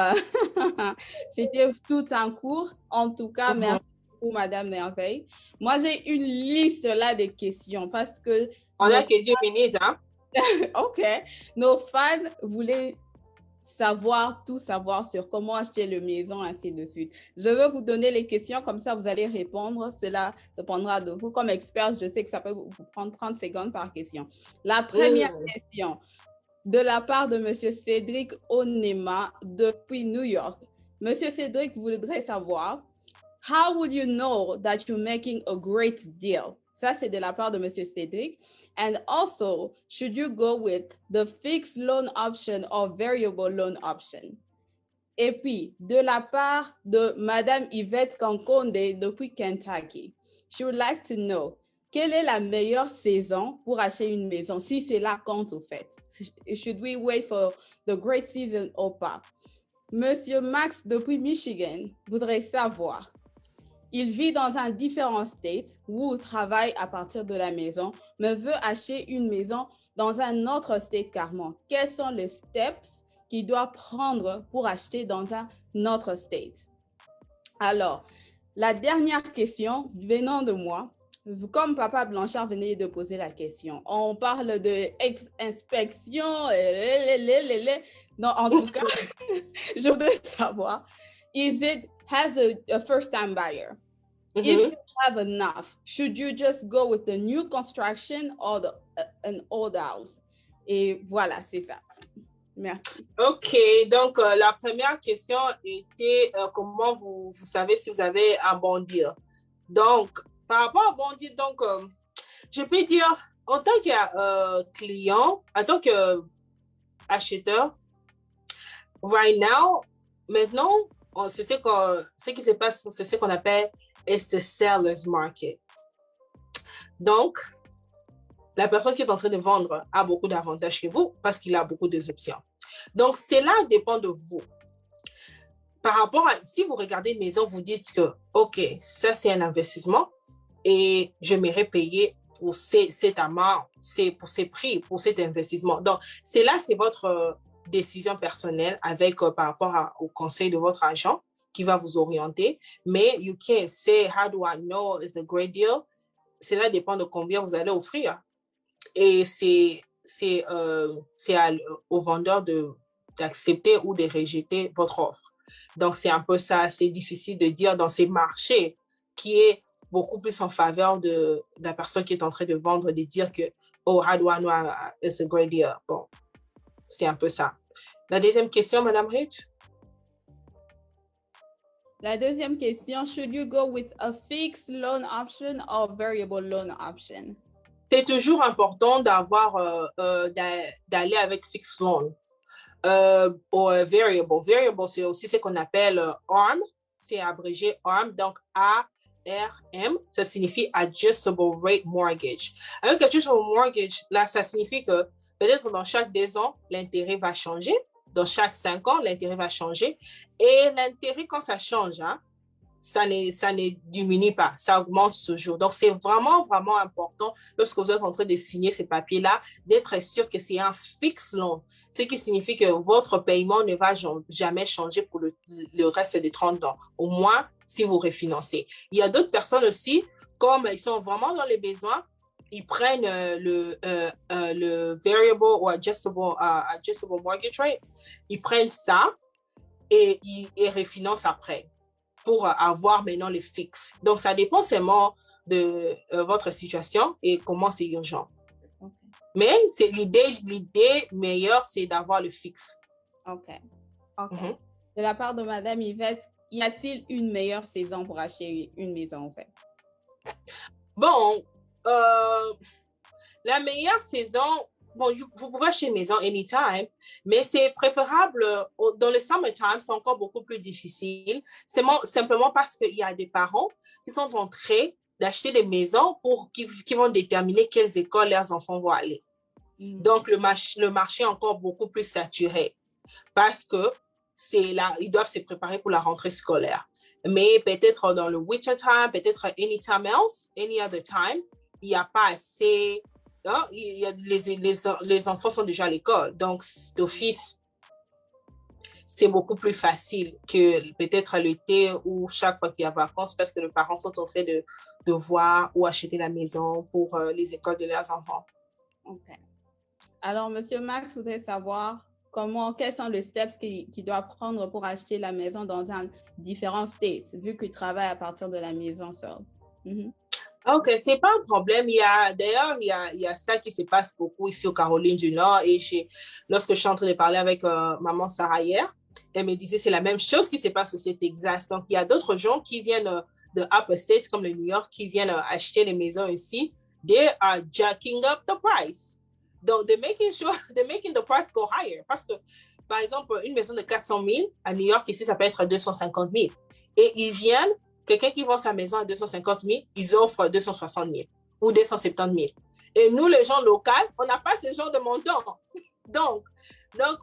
c'était tout un cours. En tout cas, merci beaucoup, Madame Merveille. Moi, j'ai une liste là de questions parce que... On a que 10 minutes, hein? OK. Nos fans voulaient tout savoir sur comment acheter le maison, ainsi de suite. Je vais vous donner les questions, comme ça vous allez répondre. Cela dépendra de vous. Comme expert, je sais que ça peut vous prendre 30 secondes par question. La première question, de la part de M. Cédric Onema depuis New York. M. Cédric voudrait savoir, how would you know that you're making a great deal? Ça, c'est de la part de M. Cédric. And also, should you go with the fixed loan option or variable loan option? Et puis, de la part de Mme Yvette Kankonde depuis Kentucky, she would like to know, quelle est la meilleure saison pour acheter une maison, si cela compte au fait? Should we wait for the great season ou pas? Monsieur Max depuis Michigan voudrait savoir, il vit dans un différent state où il travaille à partir de la maison, mais veut acheter une maison dans un autre state carrément. Quels sont les steps qu'il doit prendre pour acheter dans un autre state? Alors, la dernière question venant de moi, comme Papa Blanchard venait de poser la question, on parle de inspection, non, en tout cas, je voudrais savoir, has a first-time buyer. If you have enough, should you just go with the new construction or an old house? Et voilà, c'est ça. Merci. OK, donc la première question était comment vous savez si vous avez un bon deal. Donc, par rapport à un bon deal, donc, je peux dire, en tant que client, en tant qu'acheteur, right now, maintenant, ce qui se passe, c'est ce qu'on appelle the seller's market. Donc, la personne qui est en train de vendre a beaucoup d'avantages que vous parce qu'il a beaucoup d'options. Donc, cela dépend de vous. Par rapport à, si vous regardez une maison, vous dites que, OK, ça c'est un investissement, et j'aimerais payer pour cet amount, pour ces prix, pour cet investissement. Donc, c'est votre décision personnelle par rapport au conseil de votre agent qui va vous orienter. Mais you can't say, how do I know it's a great deal? Cela dépend de combien vous allez offrir. Et c'est au vendeur d'accepter ou de rejeter votre offre. Donc, c'est un peu ça. C'est difficile de dire dans ces marchés qui est beaucoup plus en faveur de la personne qui est en train de vendre, de dire que, oh, how do I know it's a great deal? Bon, c'est un peu ça. La deuxième question, Madame Rich? La deuxième question, should you go with a fixed loan option or variable loan option? C'est toujours important d'aller avec fixed loan ou variable. Variable, c'est aussi ce qu'on appelle ARM, c'est abrégé ARM, donc ARM, ça signifie Adjustable Rate Mortgage. Avec Adjustable Mortgage, là, ça signifie que peut-être dans chaque 2 ans, l'intérêt va changer. Dans chaque 5 ans, l'intérêt va changer. Et l'intérêt, quand ça change, hein, ça ne diminue pas, ça augmente toujours. Donc, c'est vraiment, vraiment important lorsque vous êtes en train de signer ces papiers-là, d'être sûr que c'est un fixe loan, ce qui signifie que votre paiement ne va jamais changer pour le reste de 30 ans, au moins si vous refinancez. Il y a d'autres personnes aussi, comme ils sont vraiment dans les besoins, ils prennent le variable ou adjustable mortgage rate, ils prennent ça et ils refinancent après, pour avoir maintenant le fixe. Donc, ça dépend seulement de votre situation et comment c'est urgent. Okay. Mais l'idée meilleure, c'est d'avoir le fixe. OK. De la part de Madame Yvette, y a-t-il une meilleure saison pour acheter une maison, en fait? Bon, la meilleure saison, bon, vous pouvez acheter une maison anytime, mais c'est préférable dans le summertime, c'est encore beaucoup plus difficile. C'est simplement parce qu'il y a des parents qui sont en train d'acheter des maisons qui vont déterminer quelles écoles leurs enfants vont aller. Donc, le marché est encore beaucoup plus saturé parce que ils doivent se préparer pour la rentrée scolaire. Mais peut-être dans le winter time, peut-être any other time, il n'y a pas assez. Non, les enfants sont déjà à l'école, donc d'office, c'est beaucoup plus facile que peut-être l'été ou chaque fois qu'il y a vacances parce que les parents sont en train de voir où acheter la maison pour les écoles de leurs enfants. OK. Alors, Monsieur Max voudrait savoir quels sont les steps qu'il doit prendre pour acheter la maison dans un différent state, vu qu'il travaille à partir de la maison seule. OK, c'est pas un problème. D'ailleurs, il y a ça qui se passe beaucoup ici aux Carolines du Nord. Et lorsque je suis en train de parler avec maman Sarah hier, elle me disait c'est la même chose qui se passe aussi au Texas. Donc, il y a d'autres gens qui viennent de upper states comme le New York qui viennent acheter les maisons ici. They are jacking up the price. Donc, they're making the price go higher. Parce que, par exemple, une maison de 400 000 à New York, ici, ça peut être 250 000. Et ils viennent. Quelqu'un qui vend sa maison à 250 000, ils offrent 260 000 ou 270 000. Et nous, les gens locaux, on n'a pas ce genre de montant. Donc,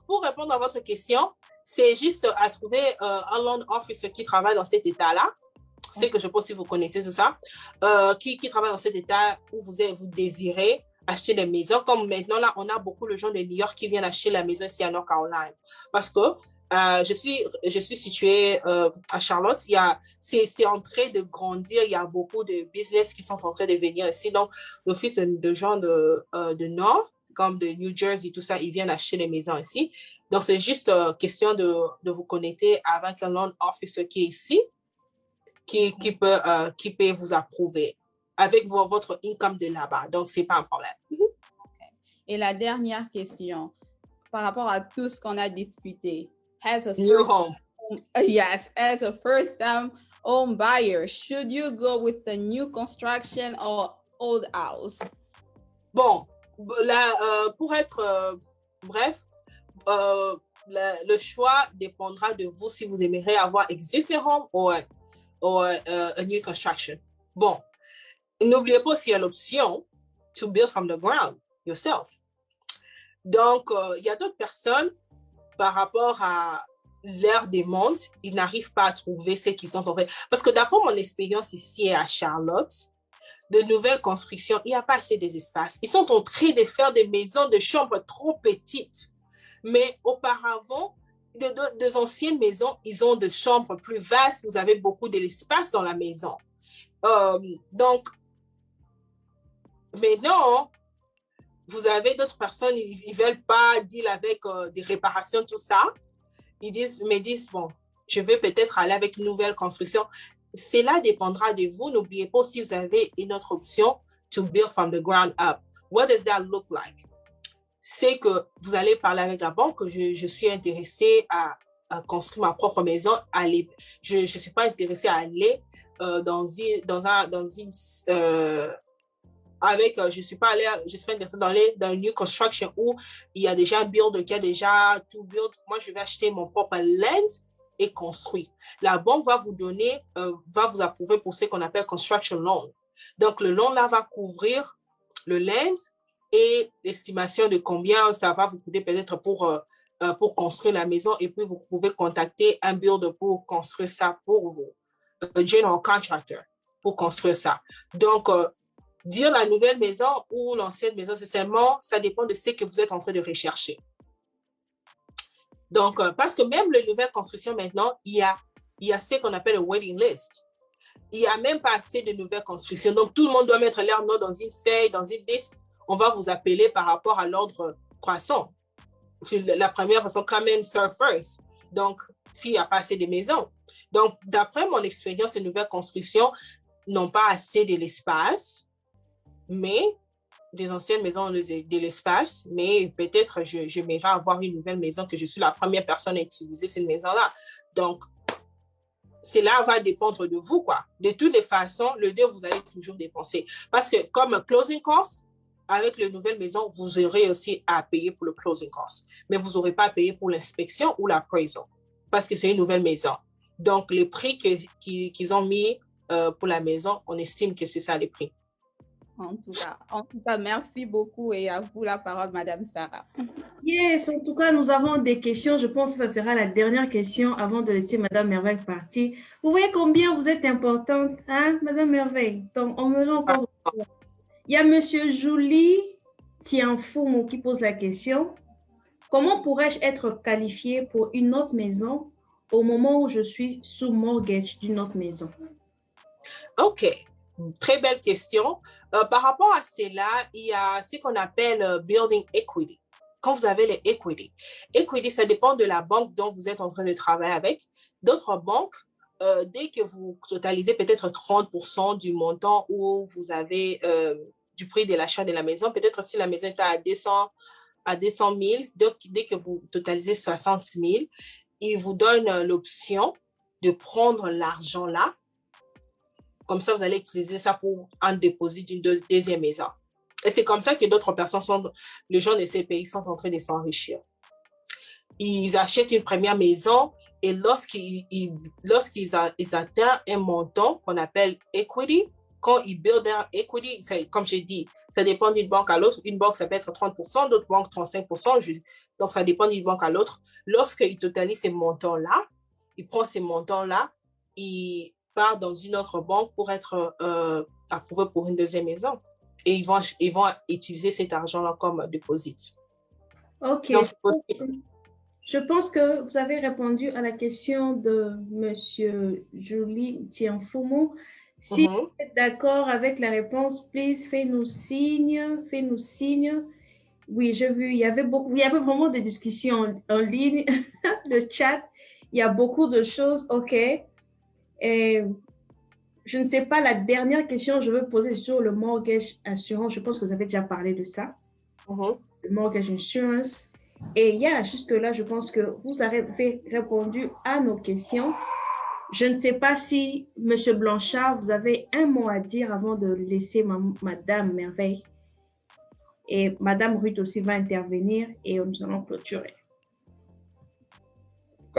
pour répondre à votre question, c'est juste à trouver un loan officer qui travaille dans cet état-là. C'est que je pense si vous connaissez tout ça. Qui travaille dans cet état où vous désirez acheter des maisons. Comme maintenant, là, on a beaucoup de gens de New York qui viennent acheter la maison ici à North Carolina. Parce que je suis située à Charlotte. C'est en train de grandir. Il y a beaucoup de business qui sont en train de venir ici. Donc, l'office de gens de Nord, comme de New Jersey, tout ça, ils viennent acheter des maisons ici. Donc, c'est juste question de vous connecter avec un loan officer qui est ici, qui peut vous approuver avec votre income de là-bas. Donc, ce n'est pas un problème. Okay. Et la dernière question, par rapport à tout ce qu'on a discuté, as a first-time home buyer, should you go with the new construction or old house? Bon, là, pour être bref, le choix dépendra de vous si vous aimeriez avoir existing home ou a new construction. Bon, n'oubliez pas s'il y a l'option to build from the ground yourself. Donc, il y a d'autres personnes par rapport à leur demande, ils n'arrivent pas à trouver ce qu'ils sont en fait. Parce que d'après mon expérience ici à Charlotte, de nouvelles constructions, il n'y a pas assez d'espace. Ils sont en train de faire des maisons de chambres trop petites. Mais auparavant, de anciennes maisons, ils ont des chambres plus vastes. Vous avez beaucoup d'espace dans la maison. Donc, maintenant, vous avez d'autres personnes, ils ne veulent pas deal avec des réparations, tout ça. Ils disent, bon, je vais peut-être aller avec une nouvelle construction. Cela dépendra de vous. N'oubliez pas si vous avez une autre option to build from the ground up. What does that look like? C'est que vous allez parler avec la banque. Je suis intéressée à construire ma propre maison. Je ne suis pas intéressée à aller je suis pas intéressée dans une new construction où il y a déjà un builder qui a déjà tout build. Moi, je vais acheter mon propre land et construire. La banque va vous approuver pour ce qu'on appelle construction loan. Donc, le loan là va couvrir le land et l'estimation de combien ça va vous coûter peut-être pour construire la maison. Et puis, vous pouvez contacter un builder pour construire ça pour vous. General contractor pour construire ça. Donc, dire la nouvelle maison ou l'ancienne maison, c'est seulement, ça dépend de ce que vous êtes en train de rechercher. Donc, parce que même les nouvelles constructions maintenant, il y a ce qu'on appelle le waiting list. Il n'y a même pas assez de nouvelles constructions. Donc, tout le monde doit mettre leur nom dans une feuille, dans une liste. On va vous appeler par rapport à l'ordre croissant. La première façon, come in, serve first. Donc, s'il n'y a pas assez de maisons. Donc, d'après mon expérience, les nouvelles constructions n'ont pas assez de l'espace, mais des anciennes maisons ont de l'espace, mais peut-être j'aimerais avoir une nouvelle maison que je suis la première personne à utiliser cette maison-là. Donc, cela va dépendre de vous, quoi. De toutes les façons, le 2, vous allez toujours dépenser. Parce que comme closing cost, avec les nouvelles maisons, vous aurez aussi à payer pour le closing cost. Mais vous n'aurez pas à payer pour l'inspection ou l'appraisal, parce que c'est une nouvelle maison. Donc, le prix qu'ils ont mis pour la maison, on estime que c'est ça le prix. En tout cas, merci beaucoup et à vous la parole, Madame Sarah. Yes, en tout cas, nous avons des questions. Je pense que ça sera la dernière question avant de laisser Madame Merveille partir. Vous voyez combien vous êtes importante, hein, Madame Merveille? Donc, on me rend encore. Il y a Monsieur Julie Tianfoumou qui pose la question. Comment pourrais-je être qualifiée pour une autre maison au moment où je suis sous mortgage d'une autre maison? OK. Très belle question. Par rapport à cela, il y a ce qu'on appelle building equity. Quand vous avez les equity, ça dépend de la banque dont vous êtes en train de travailler avec. D'autres banques, dès que vous totalisez peut-être 30% du montant où vous avez du prix de l'achat de la maison, peut-être si la maison est à 200 000, dès que vous totalisez 60 000, ils vous donnent l'option de prendre l'argent là. Comme ça, vous allez utiliser ça pour un dépôt d'une deuxième maison. Et c'est comme ça que d'autres personnes les gens de ces pays sont en train de s'enrichir. Ils achètent une première maison et lorsqu'ils atteignent un montant qu'on appelle equity, quand ils build their equity, comme j'ai dit, ça dépend d'une banque à l'autre. Une banque, ça peut être 30%, d'autres banques, 35%. Donc, ça dépend d'une banque à l'autre. Lorsqu'ils totalisent ces montants-là, ils prennent ces montants-là, ils part dans une autre banque pour être approuvé pour une deuxième maison. Et ils vont utiliser cet argent-là comme deposit. OK. Donc, je pense que vous avez répondu à la question de M. Julie Tianfoumou. Si vous êtes d'accord avec la réponse, please, fais-nous signe. Oui, j'ai vu, il y avait vraiment des discussions en ligne, le chat, il y a beaucoup de choses, OK. Et je ne sais pas, la dernière question que je veux poser sur le mortgage assurance. Je pense que vous avez déjà parlé de ça. Le mortgage insurance. Et jusque-là, je pense que vous avez répondu à nos questions. Je ne sais pas si, M. Blanchard, vous avez un mot à dire avant de laisser Madame Merveille. Et Madame Ruth aussi va intervenir et nous allons clôturer.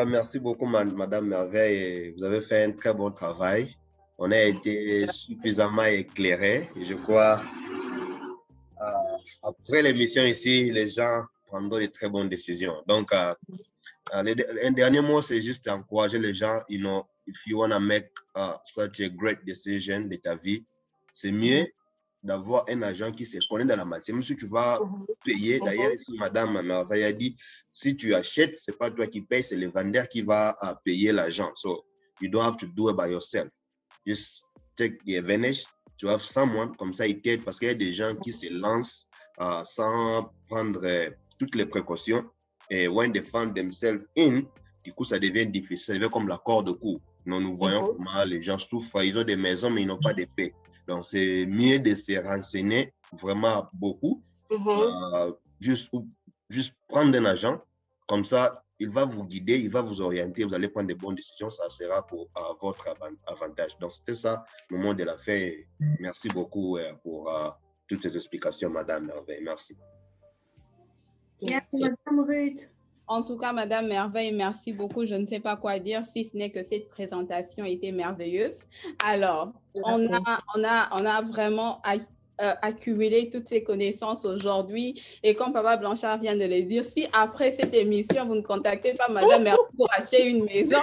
Merci beaucoup, Madame Merveille. Vous avez fait un très bon travail. On a été suffisamment éclairés. Je crois, après l'émission ici, les gens prendront de très bonnes décisions. Donc, un dernier mot, c'est juste encourager les gens, if you want to make such a great decision de ta vie, c'est mieux d'avoir un agent qui se connaît dans la matière. Même si tu vas payer, d'ailleurs, ici, Madame Merveille a dit, si tu achètes, ce n'est pas toi qui payes, c'est le vendeur qui va payer l'agent. So, you don't have to do it by yourself. Just take the advantage to have someone, comme ça, il t'aide, parce qu'il y a des gens qui se lancent sans prendre toutes les précautions. Et when they find themselves in, du coup, ça devient difficile, ça devient comme la corde au cou. Nous voyons comment les gens souffrent, ils ont des maisons, mais ils n'ont pas de paix. Donc, c'est mieux de se renseigner vraiment beaucoup. Juste prendre un agent, comme ça, il va vous guider, il va vous orienter, vous allez prendre de bonnes décisions, ça sera pour votre avantage. Donc, c'était ça le mot de la fin. Merci beaucoup pour toutes ces explications, Madame Merveille. Merci. Merci, Madame Ruth. En tout cas, Madame Merveille, merci beaucoup. Je ne sais pas quoi dire, si ce n'est que cette présentation était merveilleuse. Alors, on a vraiment accumulé toutes ces connaissances aujourd'hui. Et comme Papa Blanchard vient de le dire, si après cette émission, vous ne contactez pas Madame Merveille pour acheter une maison,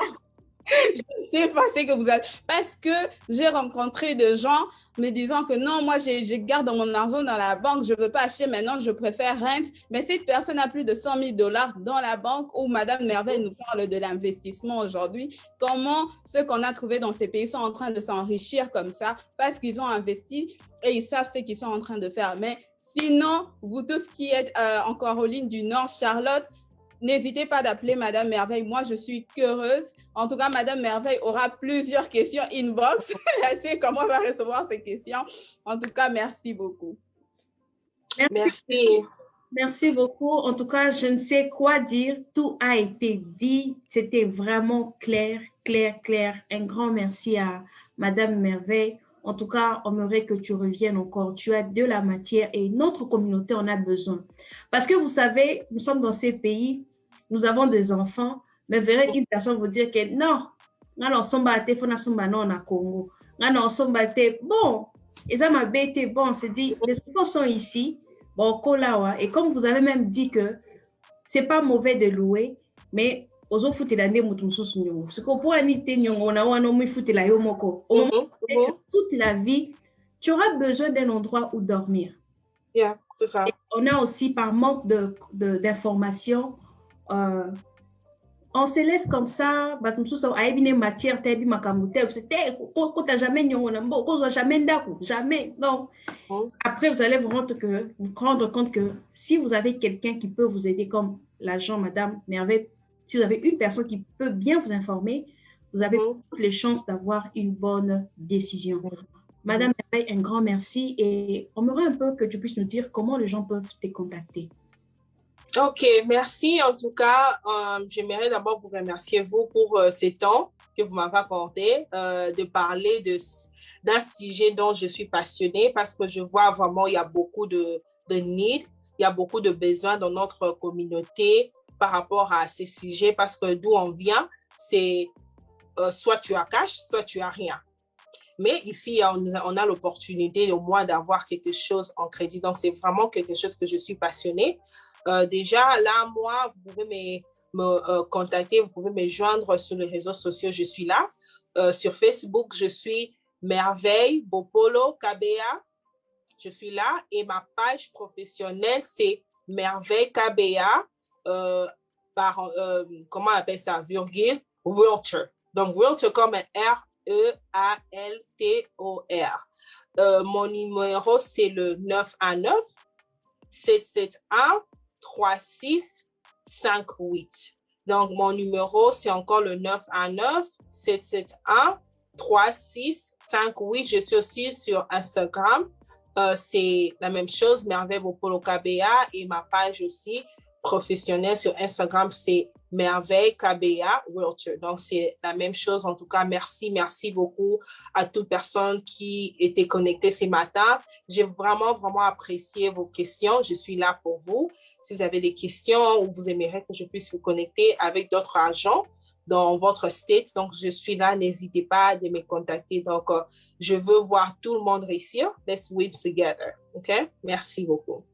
je ne sais pas ce que vous allez... Parce que j'ai rencontré des gens me disant que non, moi, je garde mon argent dans la banque, je ne veux pas acheter maintenant, je préfère rente. Mais cette personne a plus de 100 000 $ dans la banque où Madame Merveille nous parle de l'investissement aujourd'hui. Comment ceux qu'on a trouvés dans ces pays sont en train de s'enrichir comme ça parce qu'ils ont investi et ils savent ce qu'ils sont en train de faire. Mais sinon, vous tous qui êtes en Caroline du Nord, Charlotte, n'hésitez pas d'appeler Madame Merveille. Moi, je suis heureuse. En tout cas, Madame Merveille aura plusieurs questions inbox. Elle sait comment elle va recevoir ces questions. En tout cas, merci beaucoup. Merci. Merci beaucoup. En tout cas, je ne sais quoi dire. Tout a été dit. C'était vraiment clair. Un grand merci à Madame Merveille. En tout cas, on aimerait que tu reviennes encore. Tu as de la matière et notre communauté en a besoin. Parce que vous savez, nous sommes dans ces pays, nous avons des enfants, mais verrez une personne vous dire que non, bon, et ça m'a bêté, bon, c'est dit, les enfants sont ici, bon, et comme vous avez même dit que c'est pas mauvais de louer, mais aux autres toute la vie, tu auras besoin d'un endroit où dormir. Yeah, c'est ça. Et on a aussi, par manque d'informations, on se laisse comme ça, jamais, non. Après, vous allez vous rendre compte que si vous avez quelqu'un qui peut vous aider, comme l'agent Madame Merveille, si vous avez une personne qui peut bien vous informer, vous avez toutes les chances d'avoir une bonne décision. Madame Merveille, un grand merci et on aimerait un peu que tu puisses nous dire comment les gens peuvent te contacter. Ok, merci. En tout cas, j'aimerais d'abord vous remercier vous pour ces temps que vous m'avez accordé de parler d'un sujet dont je suis passionnée parce que je vois vraiment il y a beaucoup de needs, il y a beaucoup de besoins dans notre communauté par rapport à ces sujets parce que d'où on vient, c'est soit tu as cash, soit tu as rien. Mais ici, on a l'opportunité au moins d'avoir quelque chose en crédit. Donc, c'est vraiment quelque chose que je suis passionnée. Déjà, là, moi, vous pouvez me contacter, vous pouvez me joindre sur les réseaux sociaux. Je suis là. Sur Facebook, je suis Merveille Bopolo KBA. Je suis là. Et ma page professionnelle, c'est Merveille KBA comment on appelle ça? Virgule, Realtor. Donc, Realtor comme un R-E-A-L-T-O-R. Mon numéro, c'est le 919-771-3658. Donc, mon numéro, c'est encore le 919-771-3658. Je suis aussi sur Instagram. C'est la même chose, Merveille Bopolo KBA, et ma page aussi professionnelle sur Instagram, c'est Merveille KBA Realtor. Donc, c'est la même chose. En tout cas, merci beaucoup à toute personne qui était connectée ce matin. J'ai vraiment apprécié vos questions. Je suis là pour vous. Si vous avez des questions ou vous aimeriez que je puisse vous connecter avec d'autres agents dans votre state, donc je suis là. N'hésitez pas à me contacter. Donc, je veux voir tout le monde réussir. Let's win together. OK? Merci beaucoup.